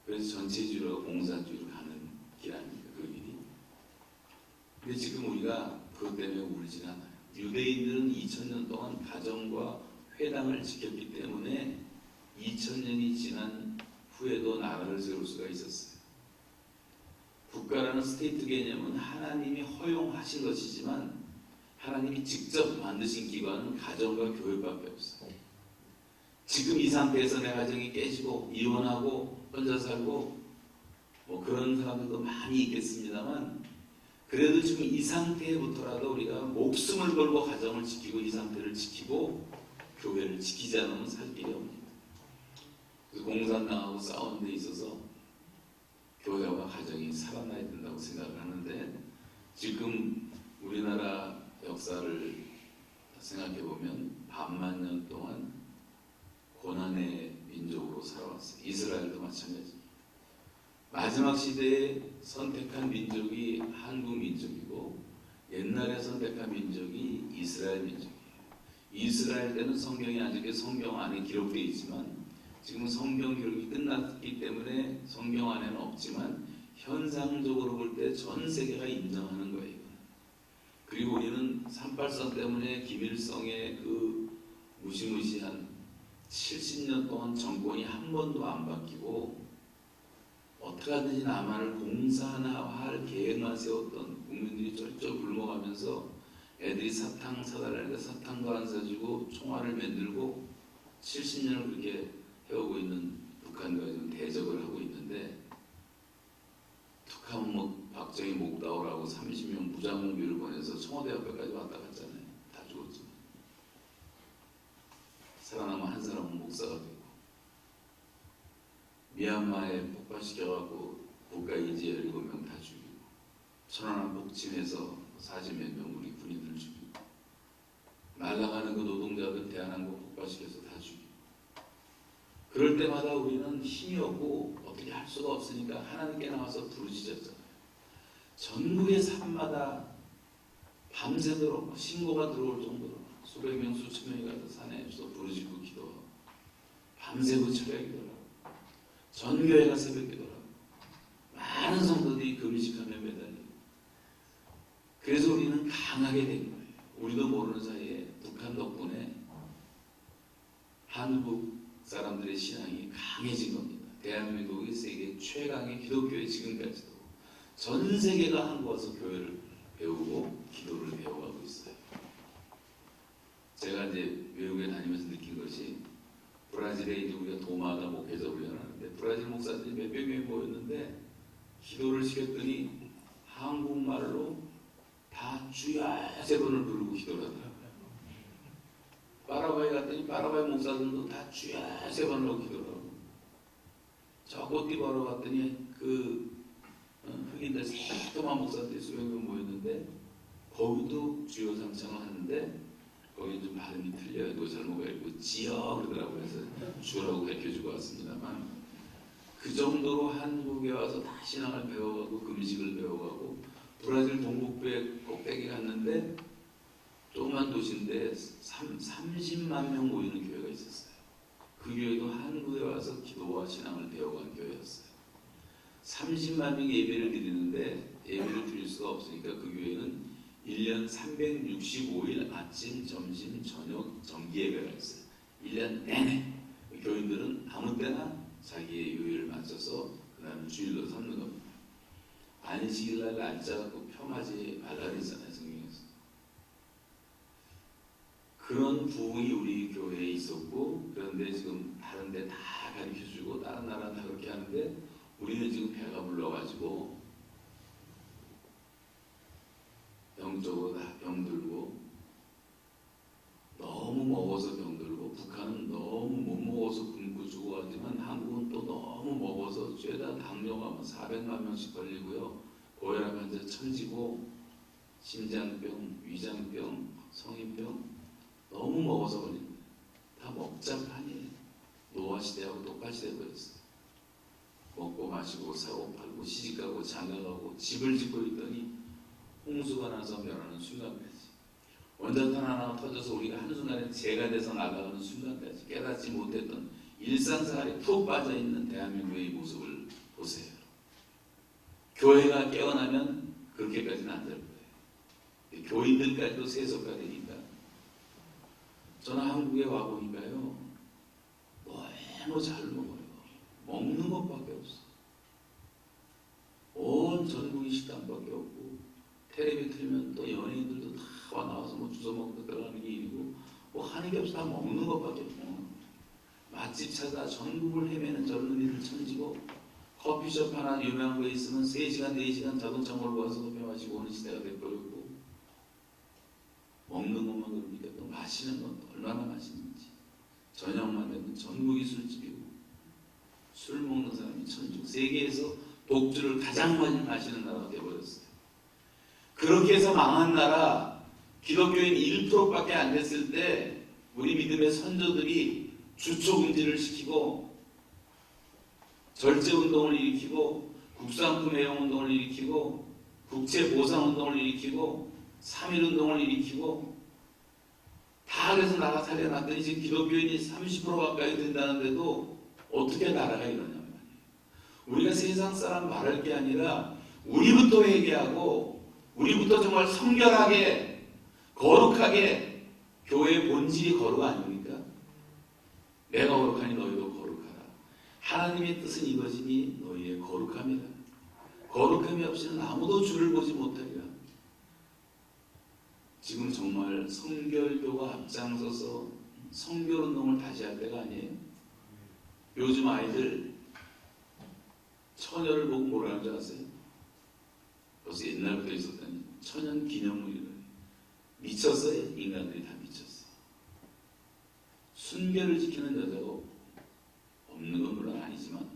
그래서 전체주의로 공산주의로 가는 길 아닙니까 그 길이. 근데 지금 우리가 그것 때문에 울진 않아요. 유대인들은 2000년 동안 가정과 회당을 지켰기 때문에 2000년이 지난 후에도 나라를 세울 수가 있었어요. 국가라는 스테이트 개념은 하나님이 허용하신 것이지만 하나님이 직접 만드신 기관은 가정과 교회밖에 없어요. 지금 이 상태에서 내 가정이 깨지고 이혼하고 혼자 살고 뭐 그런 사람들도 많이 있겠습니다만 그래도 지금 이 상태부터라도 우리가 목숨을 걸고 가정을 지키고 이 상태를 지키고 교회를 지키지 않으면 살 길이 없습니다. 그래서 공산당하고 싸우는 데 있어서 교회와 가정이 살아나야 된다고 생각을 하는데 지금 우리나라 역사를 생각해 보면 반만 년 동안 고난의 민족으로 살아왔어요. 이스라엘도 마찬가지입니다. 마지막 시대에 선택한 민족이 한국 민족이고 옛날에 선택한 민족이 이스라엘 민족이에요. 이스라엘 때는 성경이 아직 성경 안에 기록되어 있지만 지금 성경 기록이 끝났기 때문에 성경 안에는 없지만 현상적으로 볼 때 전 세계가 인정하는 거예요. 그리고 우리는 383 때문에 김일성의 그 무시무시한 70년 동안 정권이 한 번도 안 바뀌고 어떻게 하든지 남한을 공산화할 계획만 세웠던 국민들이 쫄쫄 굶어가면서 애들이 사탕 사달라니까 사탕도 안 사주고 총알을 만들고 70년을 그렇게 해오고 있는 북한과 지금 대적을 하고 있는데 툭하면 뭐 박정희 목다오라고 30명 무장공비를 보내서 청와대 앞에까지 왔다 갔잖아요. 다 죽었지만 살아남은 한 사람은 목사가 되고 미얀마에 폭파시켜갖고 국가인지 17명 다 죽이고 천안함 폭침해서 40몇 명 우리 군인들 죽이고 날아가는 그 노동자들 대한항공 폭파시켜서 다 죽이고 그럴 때마다 우리는 힘이 없고 어떻게 할 수가 없으니까 하나님께 나와서 부르짖었잖아요. 전국의 산마다 밤새도록 신고가 들어올 정도로 수백 명 수천 명이 가서 산에서 부르짖고 기도하고 밤새고 철야 기도하고 전교회가 새벽 기도하고 많은 성도들이 금식하며 매달리고 그래서 우리는 강하게 된 거예요. 우리도 모르는 사이에 북한 덕분에 한국 사람들의 신앙이 강해진 겁니다. 대한민국이 세계 최강의 기독교회 지금까지도 전 세계가 한국 와서 교회를 배우고 기도를 배워가고 있어요. 제가 이제 외국에 다니면서 느낀 것이 브라질에 이제 우리가 도마다 목회자 훈련하는데 브라질 목사들이 몇백 명이 모였는데 기도를 시켰더니 한국말로 다 주여 세 번을 부르고 기도를 하더라고요. 파라과이 갔더니 파라과이 목사들도 다 주여 세 번을 하고 기도를 하고 저 코티바로 갔더니 그 흑인들 새까만 목사들이 수백 명 모였는데 거기도 주여 삼창을 하는데 거기 좀 발음이 틀려요. 또 잘못 가지고 지어 그러더라고요. 그래서 주라고 가르쳐주고 왔습니다만 그 정도로 한국에 와서 다 신앙을 배워가고 금식을 배워가고 브라질 동북부에 꼭대기 갔는데 조그만 도시인데 30만 명 모이는 교회가 있었어요. 그 교회도 한국에 와서 기도와 신앙을 배워간 교회였어요. 30만 명이 예배를 드리는데 예배를 드릴 수가 없으니까 그 교회는 1년 365일 아침, 점심, 저녁 정기 예배가 있어요. 1년 내내 교인들은 아무 때나 자기의 요일을 맞춰서 그날 주일로 삼는 겁니다. 안식일날 날짜 갖고 폄하지 말라 그랬잖아요. 성경에서. 그런 부흥이 우리 교회에 있었고 그런데 지금 다른 데 다 가르쳐주고 다른 나라는 다 그렇게 하는데 우리는 지금 배가 불러가지고 영적으로 다 병들고 너무 먹어서 병들고 북한은 너무 못 먹어서 굶고 죽어가지만 한국은 또 너무 먹어서 죄다 당뇨가 400만 명씩 걸리고요. 고혈압 환자 천지고 심장병, 위장병, 성인병 너무 먹어서 걸립니다. 다 먹자판이에요. 노화 시대하고 똑같이 돼버렸어요. 먹고 마시고 사고 팔고 시집가고 장가가고 집을 짓고 있더니 홍수가 나서 멸하는 순간까지 원자탄 하나가 터져서 우리가 한순간에 재가 돼서 나가는 순간까지 깨닫지 못했던 일상생활에 푹 빠져있는 대한민국의 모습을 보세요. 교회가 깨어나면 그렇게까지는 안 될 거예요. 교인들까지도 세속화 되니까 저는 한국에 와보니까요 너무 잘 먹어요. 먹는 것밖에 없어. 온 전국이 식당밖에 없고 텔레비 틀면 또 연예인들도 다 와 나와서 뭐 주워 먹고 들어가는 게 일이고 뭐 하는 게 없어. 다 먹는 것밖에 없고 맛집 찾아 전국을 헤매는 젊은 이들 천지고 커피숍 하나 유명한 거 있으면 3시간 4시간 자동차 몰고 와서 커피 마시고 오는 시대가 돼버렸고 먹는 것만 그러니까 또 마시는 건 얼마나 맛있는지 저녁만 되면 전국이 술집이고 술 먹는 사람이 천주 세계에서 독주를 가장 많이 마시는 나라가 돼버렸어요. 그렇게 해서 망한 나라 기독교인 1%밖에 안 됐을 때 우리 믿음의 선조들이 주초금지를 시키고 절제운동을 일으키고 국산품 애용운동을 일으키고 국채보상운동을 일으키고 3.1운동을 일으키고 다 그래서 나라 살려놨더니 지금 기독교인이 30% 가까이 된다는데도 어떻게 나라가 이러냐는 말이에요. 우리가 세상 사람 말할 게 아니라 우리부터 회개하고 우리부터 정말 성결하게 거룩하게 교회의 본질이 거룩 아닙니까? 내가 거룩하니 너희도 거룩하라. 하나님의 뜻은 이것이니 너희의 거룩함이라. 거룩함이 없이는 아무도 주를 보지 못하리라. 지금 정말 성결교가 앞장서서 성결운동을 다시 할 때가 아니에요. 요즘 아이들 처녀를 보고 뭐라는 줄 아세요? 벌써 옛날부터 있었다니 천연 기념물이라니. 미쳤어요. 인간들이 다 미쳤어. 순결을 지키는 여자가 없는 건 물론 아니지만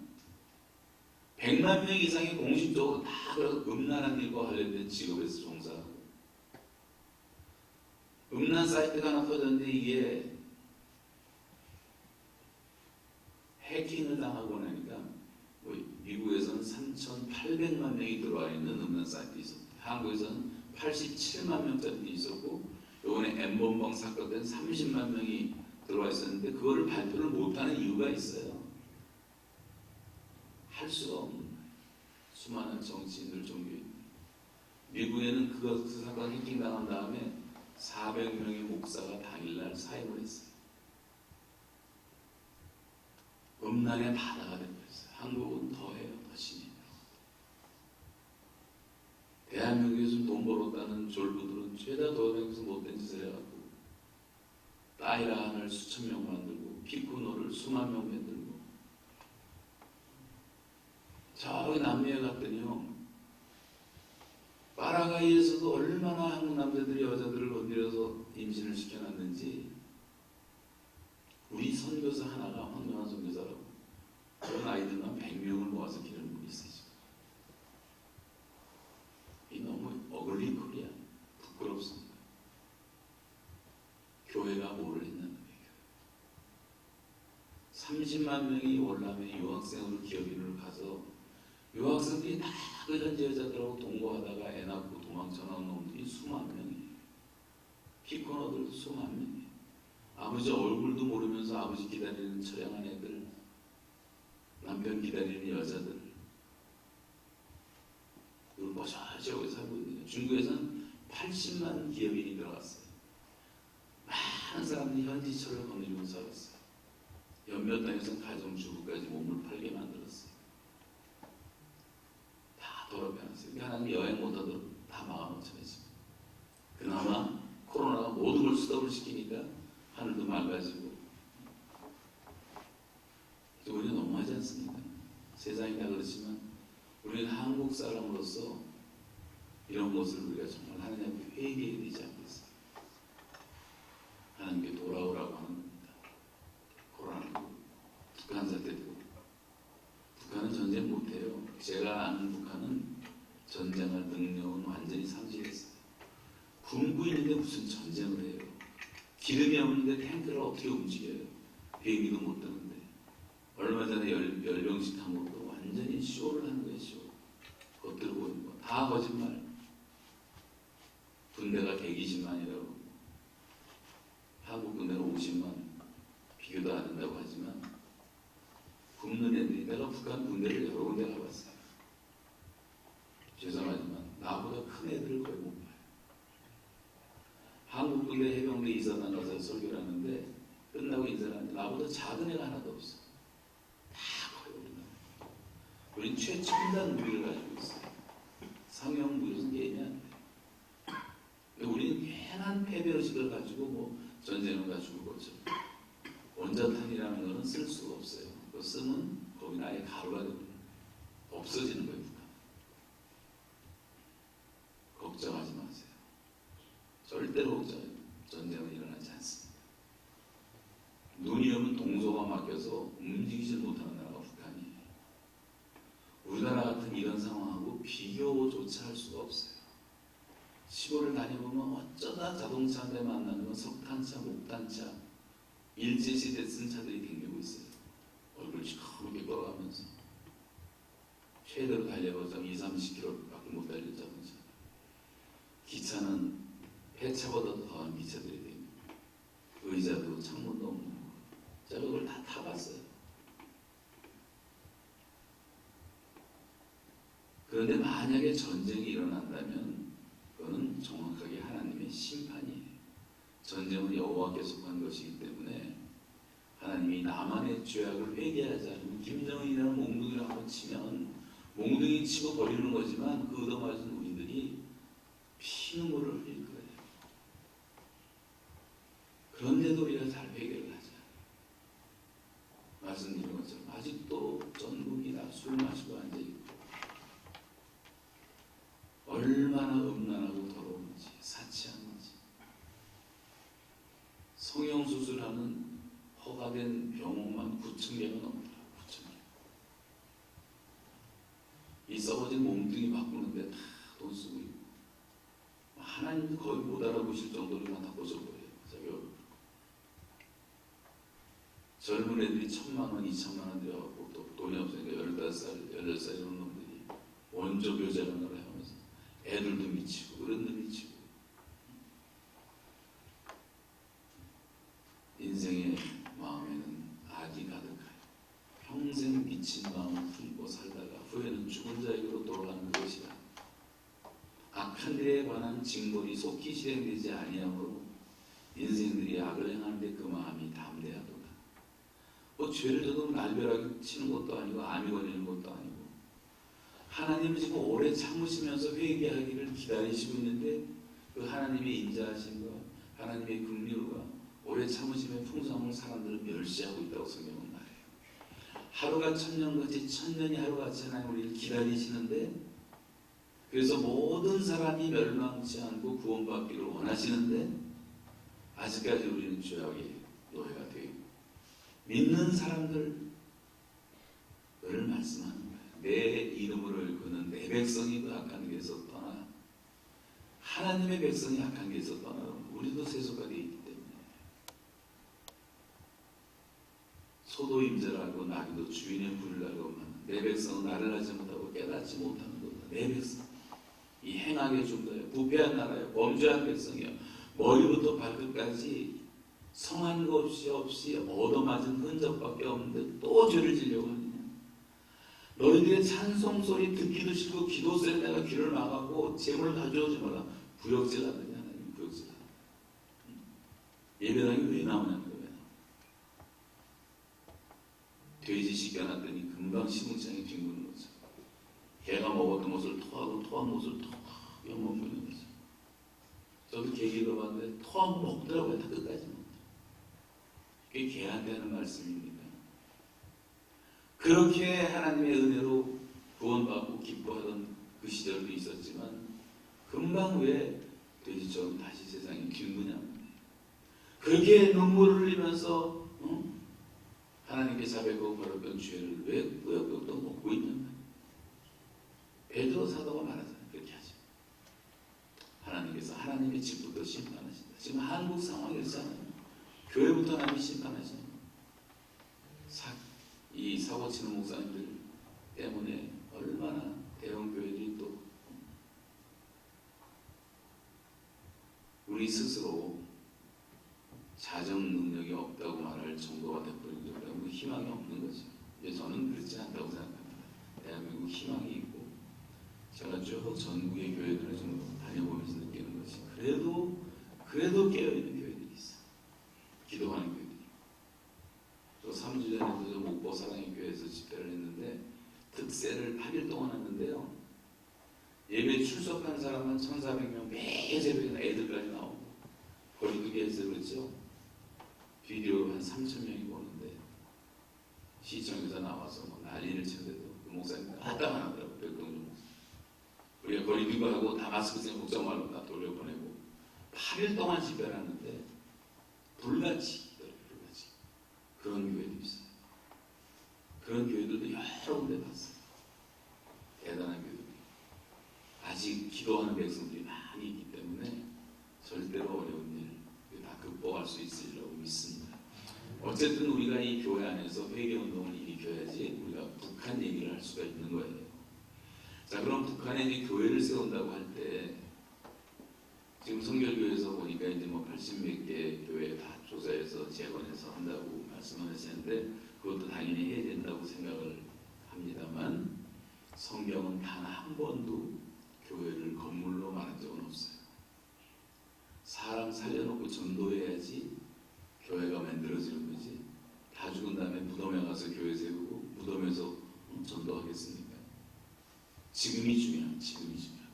100만 명 이상이 공식적으로 다 그래서 음란한 일과 관련된 직업에서 종사하고 음란 사이트가 하나 터졌는데 이게 해킹을 당하고 나니까 미국에서는 3,800만 명이 들어와 있는 음란 사이트 있었고 한국에서는 87만 명짜리 있었고 이번에 N번방 사건 때는 30만 명이 들어와 있었는데 그거를 발표를 못하는 이유가 있어요. 할 수가 없는 거예요. 수많은 정치인들, 종교인. 미국에는 그 사건 해킹당한 다음에 400명의 목사가 당일날 사임을 했어요. 음란의 바다가 되버렸어요. 한국은 더해요. 더 심해요. 대한민국에서 돈 벌었다는 졸부들은 죄다 도덕에서 못된 짓을 해갖고 따이라 하나를 수천 명 만들고 피코노를 수만 명 만들고 저기 남미에 갔더니요 파라과이에서도 얼마나 한국 남자들이 여자들을 건드려서 임신을 시켜놨는지 우리 선교사 하나가 황교안 선교사라고 그런 아이들만 100명을 모아서 기르는 분이 있어요. 이 너무 어글리 코리아 부끄럽습니다. 교회가 뭐를 했냐는 얘기예요. 30만 명이 월남에 유학생으로 기업인을 가서 유학생들이 다 그 현지 여자들하고 동거하다가 애 낳고 도망쳐 나온 놈들이 수만 명이에요. 피코너들도 수만 명이에요. 아버지 얼굴도 모르면서 아버지 기다리는 처량한 애들, 남편 기다리는 여자들, 그리고 멋져하게 살고 있는 중국에서는 80만 기업인이 들어갔어요. 많은 사람들이 현지철을 거느리고 살았어요. 몇몇 땅에서는 가정주부까지 몸을 팔게 만들었어요. 다 돌아가놨어요. 하나님 여행 못하도록 다 막아놓잖아요. 그나마 코로나가 모든 걸 스톱을 시키니까 하늘도 맑아지고. 우리는 너무하지 않습니까? 세상이 다 그렇지만 우리는 한국 사람으로서 이런 것을 우리가 정말 하나님 앞에 회개해야 되지 않겠어요? 하나님께 돌아오라고 하는 겁니다. 코로나19, 북한 사태도. 북한은 전쟁 못해요. 제가 아는 북한은 전쟁할 능력은 완전히 상실했어요. 군부인데 무슨 전쟁을 해요? 기름이 없는데 탱크를 어떻게 움직여요? 비행기도 못 타는데. 얼마 전에 열병식 한 것도 완전히 쇼를 하는 거예요. 쇼. 겉으로 보이는 거. 다 거짓말. 군대가 120만이라고. 한국 군대가 50만. 비교도 안 된다고 하지만 굶는 애들이, 내가 북한 군대를 여러 군데 가봤어요. 죄송하지만 나보다 큰 애들을 거의 못 봐요. 한국 군대 해병대 이사단 가서 설교를 하는데 끝나고 인사를 하는데 나보다 작은 애가 하나도 없어. 다 거의 우리나라. 우린 최첨단 무기를 가지고 있어요. 상용 무기로는 게임이 안 돼요. 우리는 괜한 패배의식을 가지고 뭐 전쟁을 가지고 거죠. 원자탄이라는 거는 쓸 수가 없어요. 그거 쓰면 거기는 아예 가루가 되고 없어지는 거예요. 북한. 걱정하지 마세요. 절대로 걱정해요. 전쟁은 일어나지 않습니다. 눈이 오면 동서가 막혀서 움직이지 못하는 나라가 북한이에요. 우리나라 같은 이런 상황하고 비교조차 할 수가 없어요. 시골을 다녀보면 어쩌다 자동차 한 대 만나는 건 석탄차, 목탄차, 일제시대 쓴 차들이 댕기고 있어요. 얼굴 시커멓게 꺼가면서 최대로 달려봐서 20-30km밖에 못 달린 자동차. 기차는 폐차보다 더한 기차들이 댕기고 의자도 창문도 없는 거. 제가 그걸 다 타봤어요. 그런데 만약에 전쟁이 일어난다면 그거는 정확하게 하나님의 심판이에요. 전쟁은 여호와께 속한 것이기 때문에 하나님이 나만의 죄악을 회개하지 않으면 김정은이라는 몽둥이를 한번 치면 몽둥이 치고 버리는 거지만 그 얻어맞은 우리들이 피눈물을 흘릴 거예요. 그런데도 우리가 잘 회개를 하자. 말씀드린 것처럼 아직도 전국이나 술 마시고 앉아있고 얼마나 음란하고 더러운지 사치하는지. 성형수술하는 허가된 병원만 9,000개가 넘더라. 9,000개. 이 썩어진 몸뚱이 바꾸는데 다 돈 쓰고 있고 하나님도 거의 못 알아보실 정도로만 다 꽂아버려요. 젊은 애들이 1,000만 원, 2,000만 원 들여갖고 또 돈이 없으니까 15살, 18살 이런 놈들이 원조 교제하는 걸 하면서 애들도 미치고 어른도 미치고 대한 징벌이 속히 실행되지 아니하므로 인생들이 악을 행하는데 그 마음이 담대하도다. 뭐 죄를 저도 날벼락을 치는 것도 아니고 암이 걸리는 것도 아니고 하나님은 지금 오래 참으시면서 회개하기를 기다리시고 있는데 그 하나님의 인자하심과 하나님의 긍휼과 오래 참으심의 풍성을 사람들은 멸시하고 있다고 성경은 말해요. 하루가 천년같이 천년이 하루같이 하나님 우리를 기다리시는데 그래서 모든 사람이 멸망치 않고 구원받기를 원하시는데 아직까지 우리는 죄악의 노예가 되어 있고 믿는 사람들 너를 말씀하는 거야. 내 이름을 일컫는 내 백성이 그 악한 길에서 떠나 하나님의 백성이 악한 길에서 떠나 우리도 세속화 되어 있기 때문에 소도 임절하고 나귀도 주인의 부를 알고만 내 백성은 나를 알지 못하고 깨닫지 못하는 거다. 내 백성 이 행하게 준다요 부패한 나라요 범죄한 백성이요 머리부터 발끝까지 성한 것 없이 얻어맞은 흔적밖에 없는데 또 죄를 지려고 하느냐. 너희들의 찬송 소리 듣기도 싫고 기도 소리 내가 귀를 막았고 재물을 가져오지 마라. 구역질 하느냐. 하나님 구역질 하느냐. 예배당이 왜 나오냐는 거예요. 돼지 시켜놨더니 금방 시궁창에 뒹구는 거죠. 개가 먹었던 것을 토하고 토한 것을 톡 먹고 있는 거죠. 저도 개기도 봤는데 토하고 먹더라고요. 다 끝까지 먹더라고요. 그게 개한테 하는 말씀입니다. 그렇게 하나님의 은혜로 구원받고 기뻐하던 그 시절도 있었지만 금방 왜 돼지처럼 다시 세상에 뒹구냐. 그렇게 눈물을 흘리면서 하나님께 자백하고 벌었던 죄를 왜 꾸역꾸역 또 먹고 있냐. 베드로 사도가 말하잖아요. 그렇게 하죠. 하나님께서 하나님의 집부터 심판하신다. 지금 한국 상황이 있잖아요. 교회부터 하나님이 심판하시는 이 사고치는 목사님들 때문에 얼마나 대형 교회들이 또 우리 스스로 자정 능력이 없다고 말할 정도가 되어버린 정도로 희망이 없는 거죠. 저는 그렇지 않다고 생각합니다. 대한민국 희망이 있고 제가 쭉 전국의 교회들을 좀 다녀보면서 느끼는 것이 그래도 깨어있는 교회들이 있어요. 기도하는 교회들이. 또 3주 전에도 저 목포 사랑의 교회에서 집회를 했는데 특세를 8일 동안 했는데요. 예배 출석한 사람은 1,400명 매일 새벽에 애들까지 나오고 거리두기에서 그렇죠. 비디오 한 3,000명이 보는데 시청에서 나와서 뭐 난리를 치는데도 그 목사님 아따만 하더라고요. 백동준 목사. 우리가 거리두기하고 다 마스크 쓰고 걱정 말고 다 돌려보내고 8일 동안 집회를 하는데 불같이 기다려요. 불같이. 그런 교회도 있어요. 그런 교회들도 여러 군데 봤어요. 대단한 교회들. 아직 기도하는 백성들이 많이 있기 때문에 절대로 어려운 일 다 극복할 수 있으리라고 믿습니다. 어쨌든 우리가 이 교회 안에서 회개운동을 일으켜야지 우리가 북한 얘기를 할 수가 있는 거예요. 자, 그럼 북한에 이제 교회를 세운다고 할 때 지금 성결교회에서 보니까 이제 뭐 80몇 개 교회 다 조사해서 재건해서 한다고 말씀을 하시는데 그것도 당연히 해야 된다고 생각을 합니다만 성경은 단 한 번도 교회를 건물로 말한 적은 없어요. 사람 살려놓고 전도해야지 교회가 만들어지는 거지. 다 죽은 다음에 무덤에 가서 교회 세우고 무덤에서 전도하겠습니까? 지금이 중요한 지금이 중요한.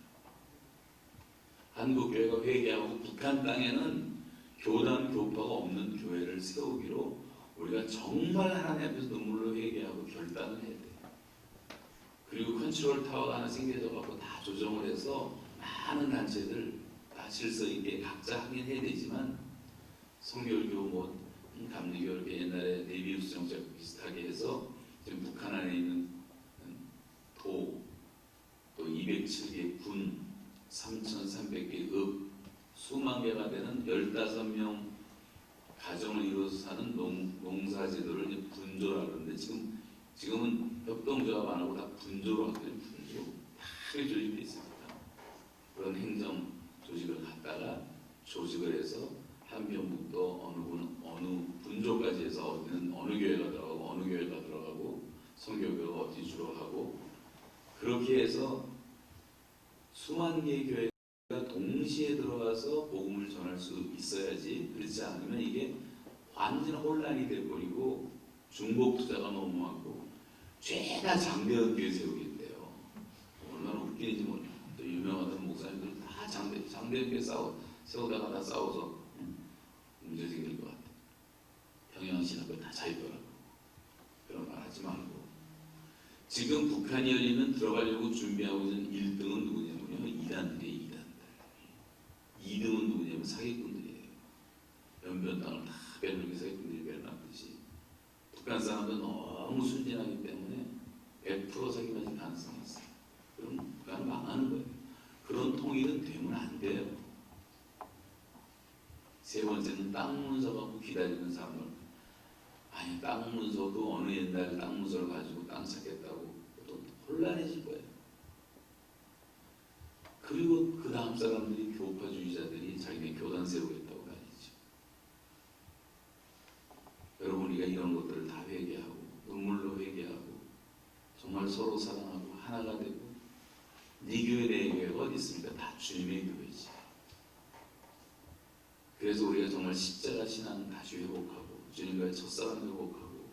한국 교회가 회개하고 북한 땅에는 교단 교파가 없는 교회를 세우기로 우리가 정말 하나님 앞에서 눈물로 회개하고 결단을 해야 돼요. 그리고 컨트롤 타워가 하나 생겨져갖고 다 조정을 해서 많은 단체들 다 질서 있게 각자 하긴 해야 되지만 성결교 뭐 감리교 이렇게 옛날에 네비우스 정책 비슷하게 해서 지금 북한 안에 있는 도 또 207개 군 3,300개 읍 수만 개가 되는 15명 가정을 이루어서 사는 농사제도를 이제 분조라 그러는데 지금은 협동조합 안 하고 다 분조로 하거든요. 분조. 다 조직되어 있습니다. 그런 행정 조직을 갖다가 조직을 해서 한편북도 어느 분조까지 해서 어디는 어느 교회가 들어가고 어느 교회가 들어가고 성교교가 어디 주로 하고 그렇게 해서 수만 개의 교회가 동시에 들어가서 복음을 전할 수 있어야지. 그렇지 않으면 이게 완전 혼란이 돼버리고 중복 투자가 너무 많고 죄다 장대현 교회 세우겠대요. 얼마나 웃기는지 몰라. 또 유명하던 목사님들 다 장대현 교회 세우다가 다 싸워서 문제 생길 것 같아. 평양신학을 다 차있더라고. 그런 말 하지 말고. 지금 북한이 열리면 들어가려고 준비하고 있는 1등은 누구냐면요. 이단들이에요. 2등은 누구냐면 사기꾼들이에요. 연변 땅을 다 빼놓는 사기꾼들이 빼놨듯이 북한 사람도 너무 순진하기 때문에 100% 사기맞을 가능성이 있어요. 그럼 북한은 망하는 거예요. 그런 통일은 되면 안 돼요. 세 번째는 땅 문서 갖고 기다리는 사람을 아니 땅 문서도 어느 옛날 땅 문서를 가지고 땅 찾겠다고 또 혼란해질 거예요. 그리고 그 다음 사람들이 교파주의자들이 자기네 교단 세우겠다고 다니죠. 여러분 우리가 이런 것들을 다 회개하고 눈물로 회개하고 정말 서로 사랑하고 하나가 되고 네 교회 내 교회가 어디 있습니까? 다 주님의 교회지. 그래서 우리가 정말 십자가 신앙 다시 회복하고 주님과의 첫사랑 회복하고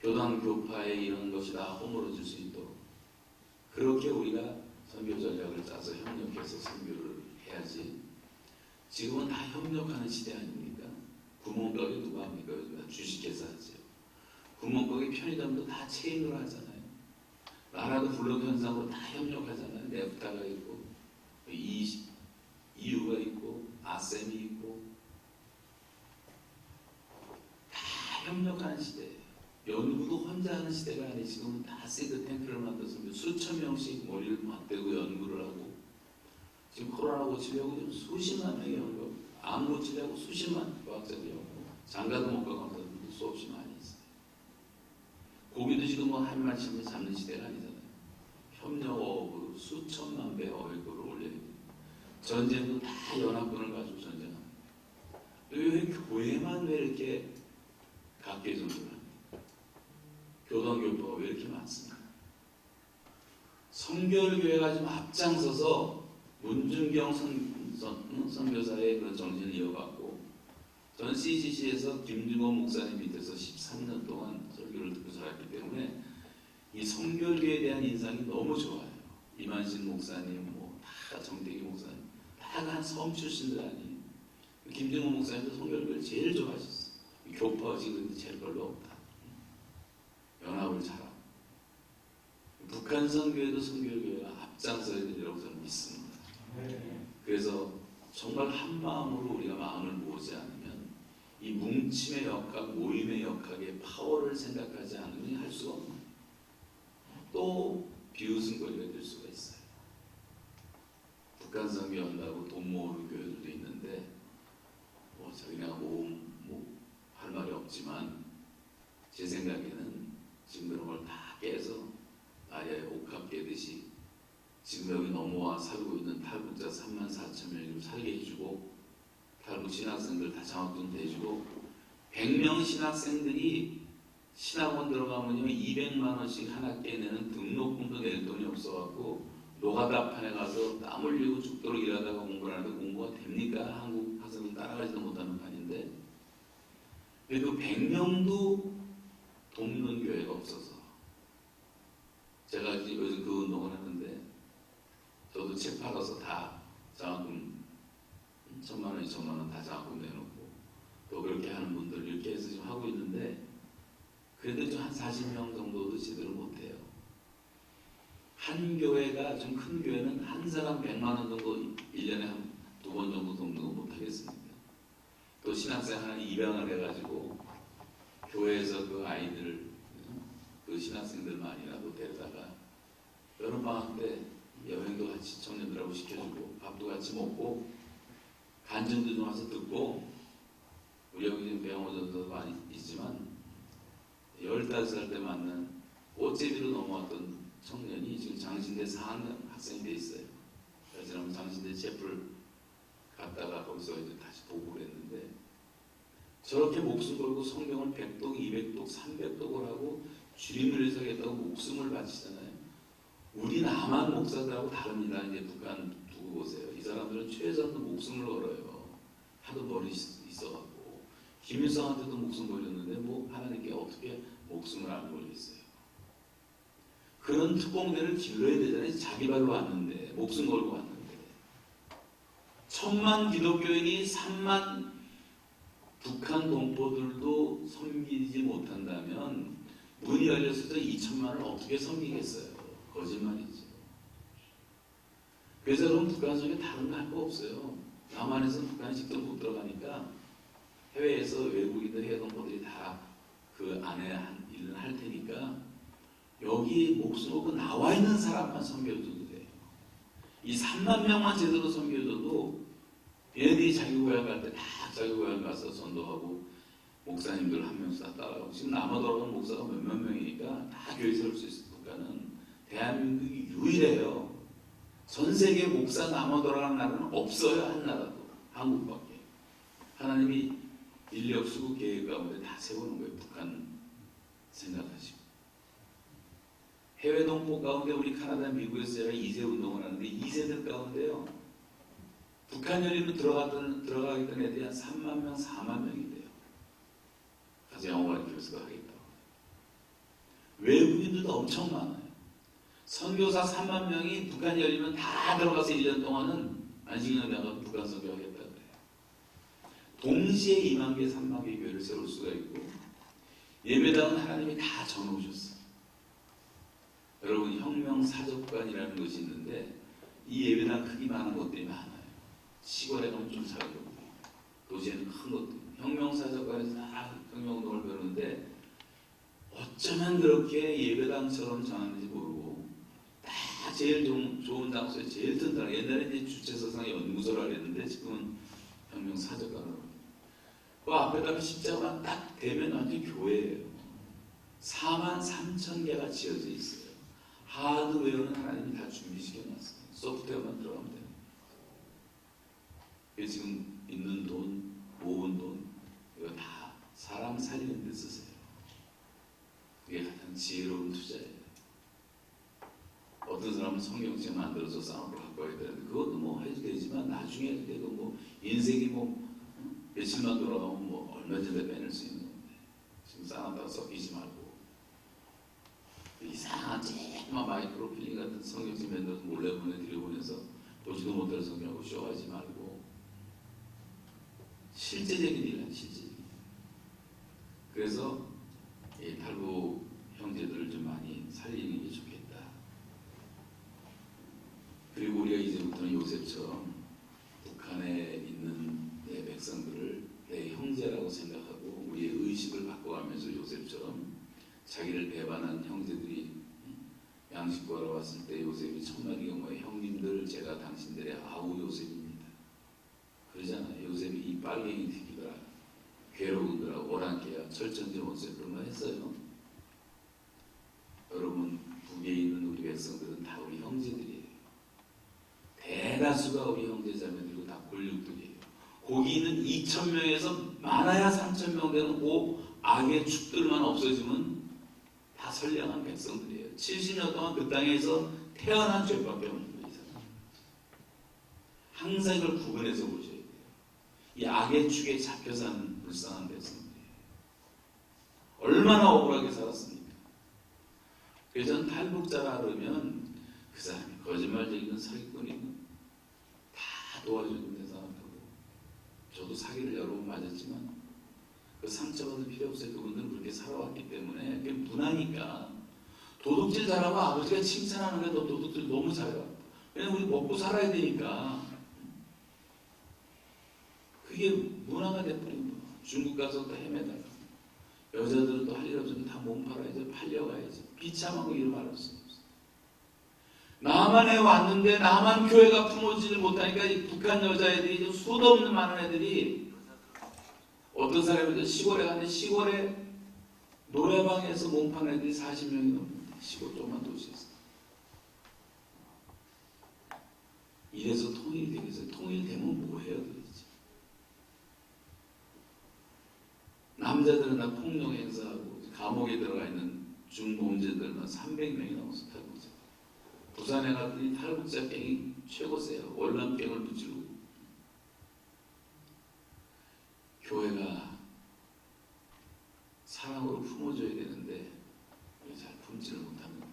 교단 교파의 이런 것이 다 허물어질 수 있도록 그렇게 우리가 선교 전략을 짜서 협력해서 선교를 해야지. 지금은 다 협력하는 시대 아닙니까? 구멍가게 누가 합니까? 요즘 주식회사 하죠. 구멍가게 편의점도 다 체인으로 하잖아요. 나라도 블록 현상으로 다 협력하잖아요. 네프타가 있고 EU가 있고 아셈이 있고 다 협력하는 시대예요. 연구도 혼자 하는 시대가 아니고 지금은 다 싱크탱크를 만들어서 수천 명씩 머리를 맞대고 연구를 하고 지금 코로나 고치려고 수십만 명이 연구, 암 고치려고 수십만 과학자들이 연구, 장가도 못 가고 하는 수없이 많이 있어요. 고기도 지금 뭐 한 마리씩 잡는 시대가 아니잖아요. 협력어업으로 수천만 배 어획으로 올려야 돼요. 전쟁도 다 연합군을 가지고 전쟁합니다. 왜 교회만 왜 이렇게 각계종을 합니까? 교단교파가 왜 이렇게 많습니까? 성결교회가 좀 앞장서서 문준경 선교사의 그런 정신을 이어갔고 저는 CCC에서 김중호 목사님 밑에서 13년 동안 설교를 듣고 살았기 때문에 이 성결교회에 대한 인상이 너무 좋아요. 이만신 목사님, 다 정대기 목사님, 다가 섬 출신들 아니에요. 김중호 목사님도 성결교회를 제일 좋아하셨어요. 교파가 지금 제일 별로 없다. 연합을 잘하고 북한 선교회도 성결교회가 앞장서야 되리라고 저는 믿습니다. 그래서 정말 한 마음으로 우리가 마음을 모으지 않으면 이 뭉침의 역학, 모임의 역학의 파워를 생각하지 않으면 할 수가 없는 거예요. 또 비웃음거리가 될 수가 있어요. 북한 선교한다고 돈 모으는 교회들도 있는데 자기네가 할 말이 없지만 제 생각에는 지금 그런 걸 다 깨서 아리아의 옥합 깨듯이 지금 여기 넘어와 살고 있는 탈북자 34,000명을 살게 해주고 탈북 신학생들 다 장학금도 해주고 100명 신학생들이 신학원 들어가면 200만 원씩 한 학기에 내는 등록금도 낼 돈이 없어갖고 노가다판에 가서 땀 흘리고 죽도록 일하다가 공부를 하는데 공부가 됩니까? 한국 학생들 따라가지도 못하는 판인데 그 100명도 돕는 교회가 없어서 제가 요즘 그 운동을 하는데 저도 책 팔아서 다 장학금 1,000만 원, 2,000만 원 다 장학금 내놓고 또 그렇게 하는 분들 이렇게 해서 지금 하고 있는데 그래도 좀 한 40명 정도도 제대로 못해요. 한 교회가 좀 큰 교회는 한 사람 100만 원 정도 1년에 한 2번 정도 돕는 거 못하겠습니다. 또 신학생 한 입양을 해가지고 교회에서 그 아이들 그 신학생들만이라도 데려다가 여름방학 때 여행도 같이 청년들하고 시켜주고 밥도 같이 먹고 간증도 좀 와서 듣고 우리 여기 지금 배영호전도 많이 있지만 15살 때 만난 꽃제비로 넘어왔던 청년이 지금 장신대 4학년 학생이 돼 있어요. 그래서 장신대 제풀 갔다가 거기서 이제 다시 보고를 했는데 저렇게 목숨 걸고 성경을 100독, 200독, 300독을 하고 주님을 위해서 하겠다고 목숨을 바치잖아요. 우리 남한 목사들하고 다릅니다. 이제 북한 두 두고 보세요. 이 사람들은 최소한도 목숨을 걸어요. 하도 머리 있어갖고. 김일성한테도 목숨 걸렸는데 뭐 하나님께 어떻게 목숨을 안 걸렸어요. 그런 특공대를 길러야 되잖아요. 자기 발로 왔는데, 목숨 걸고 왔는데. 1000만 기독교인이 3만 북한 동포들도 섬기지 못한다면 문이 열렸을 때 2천만을 어떻게 섬기겠어요? 거짓말이죠. 그래서 여러분 북한 속에 다른 거 할 거 없어요. 남한에서는 북한에 직접 못 들어가니까 해외에서 외국인들 해외 동포들이 다 그 안에 일을 할 테니까 여기 목숨 걸고 나와 있는 사람만 섬겨줘도 돼요. 이 3만 명만 제대로 섬겨줘도 얘네들이 자기 고향 갈 때 다 자기 고향 가서 전도하고 목사님들 한 명씩 다 따라가고 지금 남아 돌아가는 목사가 몇몇 명이니까 다 교회 세울 수 있을 국가는 대한민국이 유일해요. 전 세계 목사 남아 돌아가는 나라는 없어요. 한 나라도. 한국밖에. 하나님이 인력 수급 계획 가운데 다 세우는 거예요. 북한 생각하시고. 해외 동포 가운데 우리 카나다, 미국에서 제가 2세 운동을 하는데 2세들 가운데요. 북한 열리면 들어가겠다는 애들이 한 3만 명, 4만 명이 돼요. 가서 영어 가르치면서 하겠다고. 외국인들도 엄청 많아요. 선교사 3만 명이 북한 열리면 다 들어가서 1년 동안은 안식년 나가서 북한 선교하겠다 그래요. 동시에 2만 개, 3만 개 교회를 세울 수가 있고 예배당은 하나님이 다 정해오셨어요. 여러분 혁명사적관이라는 것이 있는데 이 예배당 크기만한 것들이 많아요. 시골에 가면 좀 작은 것들, 도시에는 큰 것들. 혁명사적관에서 다 혁명운동을 배우는데 어쩌면 그렇게 예배당처럼 정하는지 모르고 다 제일 좋은 장소에 제일 튼튼한 옛날에 이제 주체서상 연구소라 그랬는데 지금은 혁명사적관으로 그 앞에다가 십자가만 딱 대면 완전 교회예요. 4만 3천 개가 지어져 있어요. 하드웨어는 하나님이 다 준비시켜놨어요. 소프트웨어만 들어가면 됩니다. 지금 있는 돈, 모은 돈 이거 다 사람 살리는 데 쓰세요. 그게 가장 지혜로운 투자예요. 어떤 사람은 성경책 만들어서 싸움으로 갖고 와야 되는데 그것도 뭐 해도 되지만 나중에 해도 되고 뭐 인생이 뭐 며칠만 돌아가면 뭐 얼마 전에 빼낼 수 있는 건데 지금 쌓아다가 섞이지 말고 이상한 조그만 마이크로필링 같은 성경책 만들어서 몰래 보내드려보내서 보지도 못할 성경하고 쇼하지 말고 실제적인 일은 실제적인 일. 그래서 이 탈북 형제들을 좀 많이 살리는 게 좋겠다. 그리고 우리가 이제부터는 요셉처럼 북한에 있는 내 백성들을 내 형제라고 생각하고 우리의 의식을 바꿔가면서 요셉처럼 자기를 배반한 형제들이 양식 구하러 왔을 때 요셉이 첫마디 경우에 형님들 제가 당신들의 아우 요셉입니다. 그러잖아요. 요셉이 이 빨갱이 새끼들아 괴로운들아 오랑캐야 철천지 못세 그런 말 했어요. 여러분 북에 있는 우리 백성들은 다 우리 형제들이에요. 대다수가 우리 형제자매들이고 다 권력들이에요. 거기 있는 2,000명에서 많아야 3,000명 되는 그 악의 축들만 없어지면 다 선량한 백성들이에요. 70년 동안 그 땅에서 태어난 죄밖에 없는 거예요. 항상 이걸 구분해서 보셔야 돼요. 이 악의 축에 잡혀 사는 불쌍한 백성들이에요. 얼마나 억울하게 살았습니까? 그래서 저는 탈북자라 그러면 그 사람이 거짓말쟁이든 사기꾼이든 다 도와주는 데 생각하고 저도 사기를 여러 번 맞았지만 그 상처받을 필요 없어요. 그분들은 그렇게 살아왔기 때문에 그게 문화니까 도둑질 잘하고 아버지가 칭찬하는 게 너 도둑질 너무 잘해요. 왜냐면 우리 먹고 살아야 되니까 그게 문화가 돼버린 거예요. 중국 가서 또 헤매다가 여자들은 또 할 일 없으면 다 몸 팔아야지 팔려가야지 비참하고 이런 말할 수 없어요. 남한에 왔는데 남한 교회가 품어지질 못하니까 이 북한 여자애들이 수도 없는 많은 애들이 어떤 사람이 시골에 갔는데 시골에 노래방에서 몸 파는 애들이 40명이 넘는데 시골 조그만 도시에서 이래서 통일이 되겠어요. 통일되면 뭐해요 도대체. 남자들은 다 폭력 행사하고 감옥에 들어가 있는 중범죄들만 300명이 넘어서 탈북자. 부산에 갔더니 탈북자 갱이 최고세요. 월남병을 붙이고. 교회가 사랑으로 품어줘야 되는데 잘 품지를 못합니다.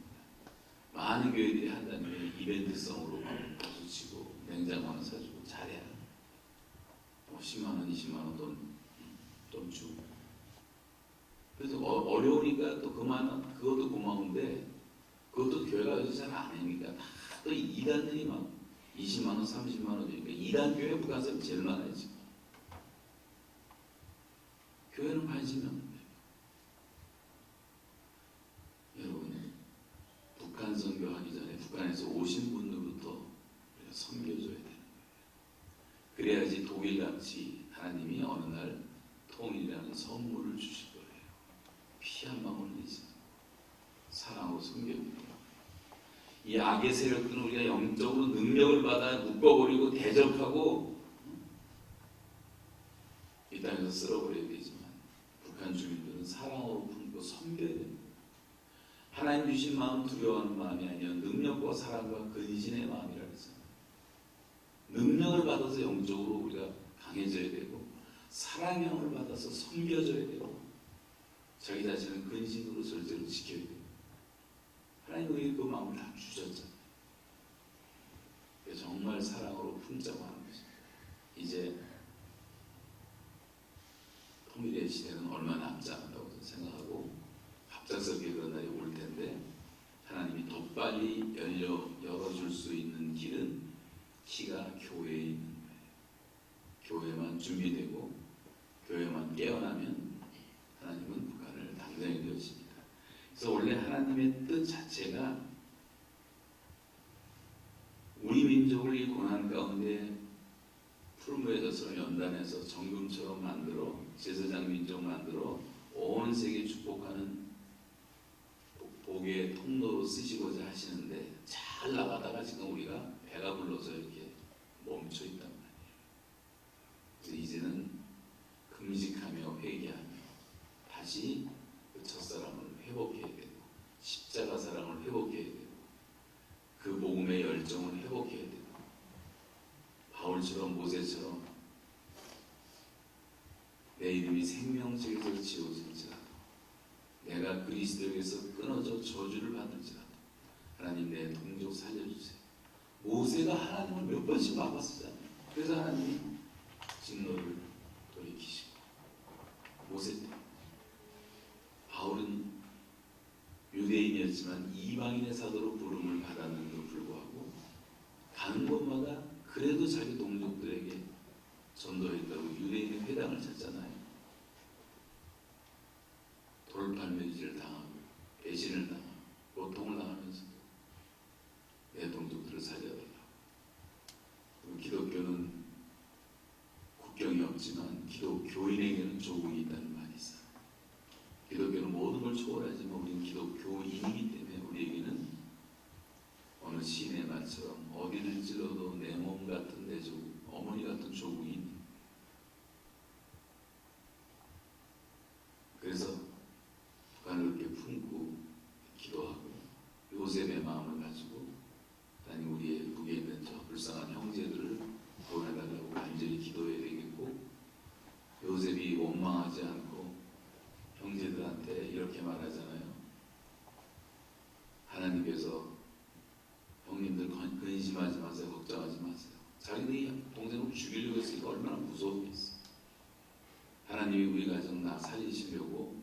많은 교회들이 한다는 게 이벤트성으로 박수 치고 냉장고 하나 사주고 잘해야 10만 원, 20만 원 돈 주고. 그래서 어려우니까 또 그것도 고마운데 그것도 교회가 요새 잘 안 하니까 다 또 이단들이 막 20만 원, 30만 원 주니까 이단 교회 부가세가 제일 많아요 지금. 교회는 관심이 없는데. 여러분, 북한 선교하기 전에 북한에서 오신 분들부터 우리가 섬겨줘야 되는 거예요. 그래야지 독일같이 하나님이 어느 날 통일이라는 선물을 주실 거예요. 피 한 방울 내지 사랑으로 섬겨줍니다. 이 악의 세력들은 우리가 영적으로 능력을 받아 묶어버리고 대적하고 이 땅에서 쓸어버려야 되지만 북한 주민들은 사랑으로 품고 섬겨야 됩니다. 하나님 주신 마음 두려워하는 마음이 아니라 능력과 사랑과 근신의 마음이라 했잖아요. 능력을 받아서 영적으로 우리가 강해져야 되고 사랑의 영을 받아서 섬겨져야 되고 자기 자신을 근신으로 절대로 지켜야 돼요. 하나님 우리에게 그 마음을 다 주셨잖아요. 정말 사랑으로 품자고 하는 것입니다. 이제 통일의 시대는 얼마 남지 않았다고 생각하고 갑작스럽게 그런 날이 올 텐데 하나님이 더 빨리 열어줄 수 있는 길은 키가 교회에 있는 거예요. 교회만 준비되고 교회만 깨어나면 하나님은 북한을 당장에 되어집니다. 그래서 원래 하나님의 뜻 자체가 우리 민족을 이 고난 가운데 푸른무의 젖처럼 연단해서 정금처럼 만들어 제사장 민족 만들어 온 세계 축복하는 복의 통로로 쓰시고자 하시는데 잘 나가다가 지금 우리가 배가 불러서 이렇게 멈춰 있단 말이에요. 그래서 이제는 금식하며 회개하며 다시 그 첫사랑을 회복해야 되고 십자가 사랑을 회복해야 되고 그 복음의 열정을 회복해야 되고 바울처럼 모세처럼 내 이름이 생명책에서 지워질지라도 내가 그리스도에게서 끊어져 저주를 받을지라도 하나님 내 동족 살려주세요. 모세가 하나님을 몇 번씩 막았었잖아요. 그래서 하나님이 진노를 돌이키시고 모세 때 바울은 유대인이었지만 이방인의 사도로 부름을 받았는데도 불구하고 가는 곳마다 그래도 자기 동족들에게 전도했다고 유대인의 회당을 찾잖아요. 돌팔매질을 당하고 배신을 당하고 고통을 당하면서도 내 동족들을 살려달라고. 기독교는 국경이 없지만 기독교인에게는 조국이 있다는 말이 있어요. 기독교는 모든 걸 초월하지만 우리는 기독교인이기 때문에 우리에게는 어느 시인의 말처럼 어디를 찔러도 내 몸 같은 내 조국, 어머니 같은 조국이 있는. 그래서 북한을 그렇게 품고 기도하고 요셉의 마음을 가지고 하나님 우리의 북에 있는 저 불쌍한 형제들을 구원해달라고 간절히 기도해야 되겠고 요셉이 원망하지 않고 형제들한테 이렇게 말하잖아요. 하나님께서 형님들 근심하지 마세요. 걱정하지 마세요. 자기들이 동생을 죽이려고 했으니까 얼마나 무서웠겠어. 하나님이 우리 가정 나 살리시려고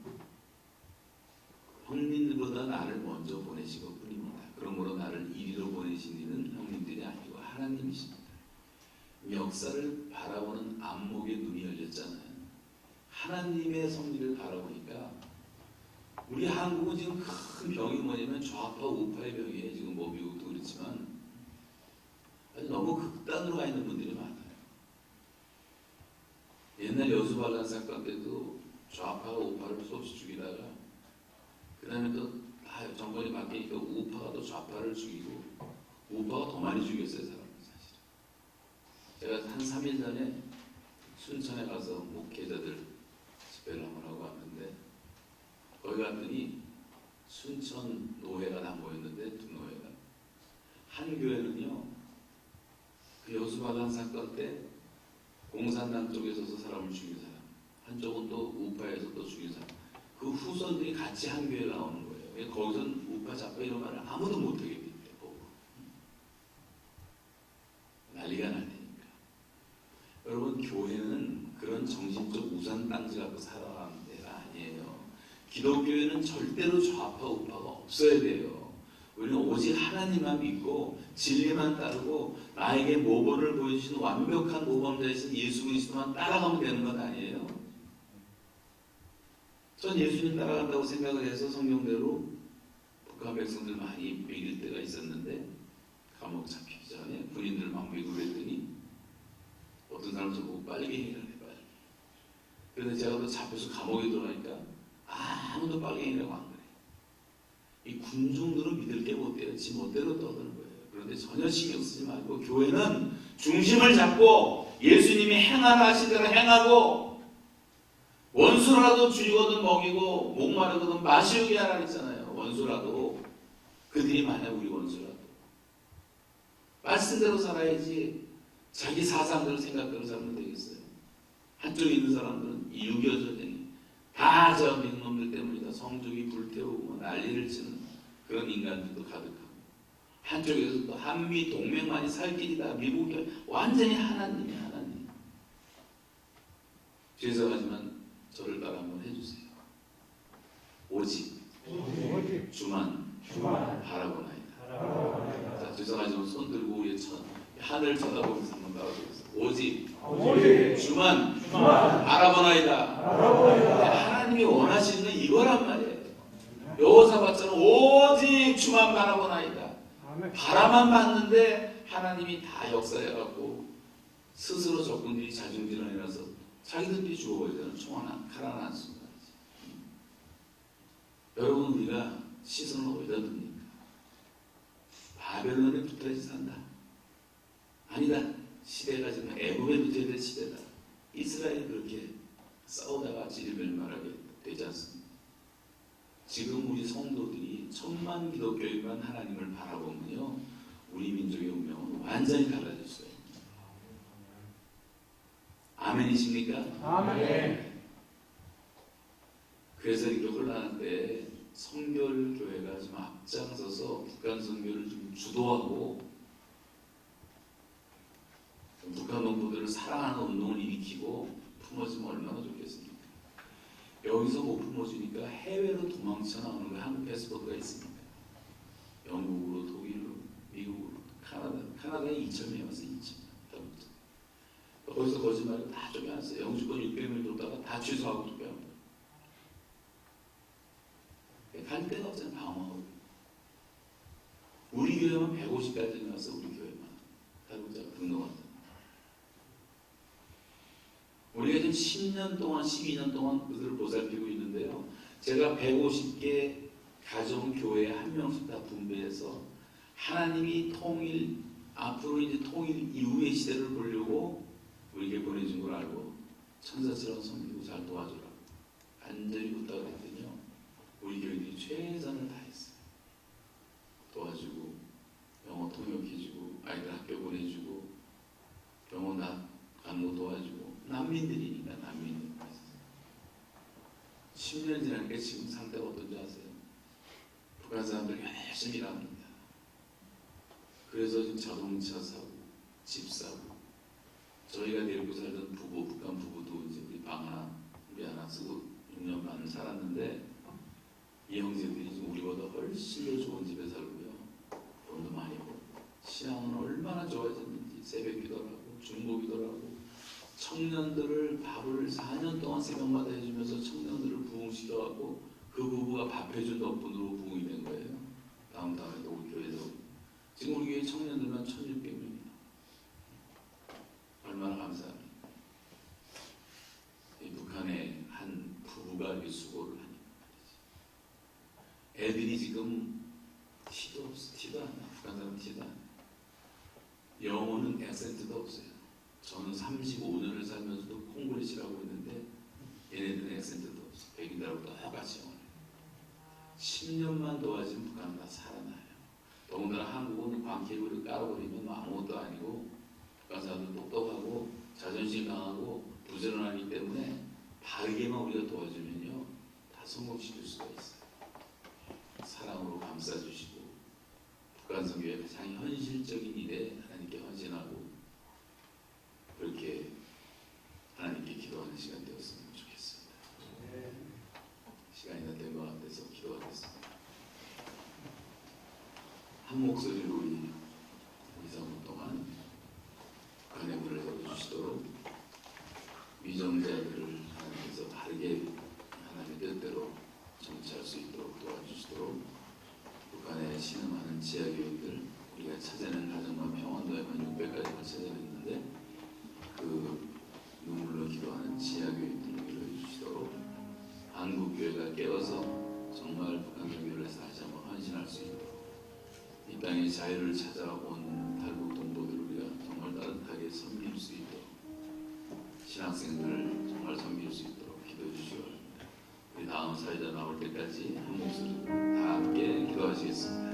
형님들보다 나를 먼저 보내시고 뿐입니다. 그러므로 나를 이리로 보내신 이는 형님들이 아니고 하나님이십니다. 역사를 바라보는 안목의 눈이 열렸잖아요. 하나님의 섭리를 바라보니까 우리 한국은 지금 큰 병이 뭐냐면 좌파 우파의 병이에요. 지금 뭐 미국도 그렇지만 아주 너무 극단으로 가 있는 분들이 많아요. 옛날 여수반란 사건 때도 좌파가 우파를 수없이 죽이다가 그 다음에 또 정권이 바뀌니까 우파가 또 좌파를 죽이고 우파가 더 많이 죽였어요. 사람들 사실. 제가 한 3일 전에 순천에 가서 목회자들 집회를 한번 하고 왔는데 거기 갔더니 순천 노회가 다 모였는데 두 노회가 한 교회는요 그 여수바당 사건 때 공산당 쪽에서도 사람을 죽인 사람, 한쪽은 또 우파에서 또 죽인 사람, 그 후손들이 같이 한 교회에 나오는 거예요. 거기서는 우파 좌파 이런 말을 아무도 못하게 돼. 난리가 나니까. 여러분, 교회는 그런 정신적 우산 땅지 갖고 살아가는 데가 아니에요. 기독교회는 절대로 좌파 우파가 없어야 돼요. 우리는 오직 하나님만 믿고 진리만 따르고 나에게 모범을 보여주신 완벽한 모범자이신 예수 그리스도만 따라가면 되는 건 아니에요. 전 예수님 따라간다고 생각을 해서 성경대로 북한 백성들 많이 먹일 때가 있었는데, 감옥 잡히기 전에 군인들 막 미국 했더니 어떤 사람은 저보고 빨갱이라네, 빨갱이. 그런데 제가 또 잡혀서 감옥에 들어가니까 아무도 빨갱이라고 안 그래. 이 군중들은 믿을 게 못 돼요. 지 멋대로 떠드는 거예요. 그런데 전혀 신경 쓰지 말고 교회는 중심을 잡고 예수님이 행하라 하신 대로 행하고, 원수라도 죽이거든 먹이고 목마르거든 마시우게 하라 했잖아요. 원수라도, 그들이 만약 우리 원수라도 말씀대로 살아야지 자기 사상대로 생각대로 살면 되겠어요. 한쪽에 있는 사람들은 이 6.25 전쟁이 다 저 미국놈들 때문이다. 성주기 불태우고 난리를 치는 그런 인간들도 가득하고, 한쪽에서 또 한미 동맹만이 살 길이다. 미국이 완전히 하나님이 하나님. 죄송하지만 저를 따라 한번 해주세요. 오직 주만 바라보나이다. 자, 죄송하지만 손 들고 우리의 하늘 쳐다보면서 한번 따라보겠습니다. 오직 주만 바라보나이다. 하나님이 원하시는 건 이거란 말이에요. 여호사밧처럼 오직 주만 바라보나이다. 바라만 봤는데 하나님이 다 역사해갖고 스스로 적군들이 자중질환 일어나서 자기들끼리 죽어버리잖아요. 총 하나, 칼 하나 안 쏜다. 여러분, 우리가 시선을 어디다 둡니까? 바벨론에 붙어야지 산다. 아니다. 시대가 지금 애굽에 붙어야 될 시대다. 이스라엘이 그렇게 싸우다가 지리멸말하게 되지 않습니다. 지금 우리 성도들이 천만 기독교인만 하나님을 바라보면요, 우리 민족의 운명은 완전히 달라졌어요. 아멘이십니까? 아멘. 그래서 이렇게 혼란할 때 성결교회가 좀 앞장서서 북한 선교를 좀 주도하고 북한 농부들을 사랑하는 운동을 일으키고 품어주면 얼마나 좋겠습니까? 여기서 못 품어주니까 해외로 도망쳐 나오는 거 한국 패스포트가 있습니다. 영국으로, 독일로, 미국으로, 카나다에 2,000명이 왔어요. 2,000명. 거기서 거짓말을 다 쫓겨났어요. 영주권 600명 줬다가 다 취소하고 쫓겨납니다. 갈 데가 없잖아요. 방황하고. 우리 교회만 150까지 왔어. 우리 교회만. 탈북자가 등록한다. 우리가 지금 10년 동안, 12년 동안 그들을 보살피고 있는데요. 제가 150개 가정 교회에 한 명씩 다 분배해서 하나님이 통일, 앞으로 이제 통일 이후의 시대를 보려고 우리에게 보내준 걸 알고 천사처럼 섬기고 잘 도와주라. 간절히 부탁을 했더니요, 우리 교회들이 최선을 다했어요. 도와주고, 영어 통역해주고, 아이들 학교 보내주고, 병원 가는 거 도와주고, 난민들이니까 난민들. 10년 지나니까 지금 상태가 어떤지 아세요? 북한 사람들이 열심히 일합니다. 그래서 지금 자동차 사고, 집 사고, 저희가 데리고 살던 부부, 북한 부부도 이제 우리 방 하나, 우리 하나 쓰고 6년 반 살았는데, 이 형제들이 지금 우리보다 훨씬 더 좋은 집에 살고요. 돈도 많이 벌고, 신앙은 얼마나 좋아졌는지 새벽 기도를 하고, 중보 기도를 하고, 청년들을 밥을 4년 동안 새벽마다 해주면서 청년들을 부흥시켜갖고 그 부부가 밥해준 덕분으로 부흥이 된 거예요. 다음에 우리 교회도 지금 우리 교회 청년들만 1,600명이에요. 얼마나 감사합니까? 이 북한의 한 부부가 이렇게 수고를 하니까 말이지. 애들이 지금 티도 없어. 티도 안 나. 북한 사람 티도 안 나. 영어는 액센트도 없어요. 저는 35년을 살면서도 콩글리시라고 했는데 얘네들은 액센트도 없어. 백인들하고 똑같이 영어를. 10년만 도와주면 북한은 다 살아나요. 더군다나 한국은 광케이블을 깔아버리면 아무것도 아니고 북한 사람들 똑똑하고 자존심 강하고 부지런하기 때문에 바르게만 우리가 도와주면요 다 성공시킬 수가 있어요. 사랑으로 감싸주시고 북한 선교의 가장 현실적인 일에 하나님께 헌신하고 그렇게 하나님께 기도하는 시간 되었으면 좋겠습니다. 시간이 다 된 것 같아서 기도하겠습니다. 한 목소리로 우리 2, 3분 동안 북한의 문을 열어주시도록 위정자들을 하나님께서 바르게 하나님의 뜻대로 정치할 수 있도록 도와주시도록 북한에 신음하는 지하교육들 우리가 찾아낸 가정과 평안도에만 600가정을 찾아냈는데 그 눈물로 기도하는 지하교육들을 이루어주시도록 한국교회가 깨어서 정말 북한 선교를 다시 한번 헌신할 수 있도록 이 땅에 자유를 찾아온 탈북 동포들을 우리가 정말 따뜻하게 섬길 수 있도록 신학생들을 정말 섬길 수 있도록 기도해 주시기 바랍니다. 우리 다음 사회자 나올 때까지 한 목소리로 다 함께 기도하시겠습니다.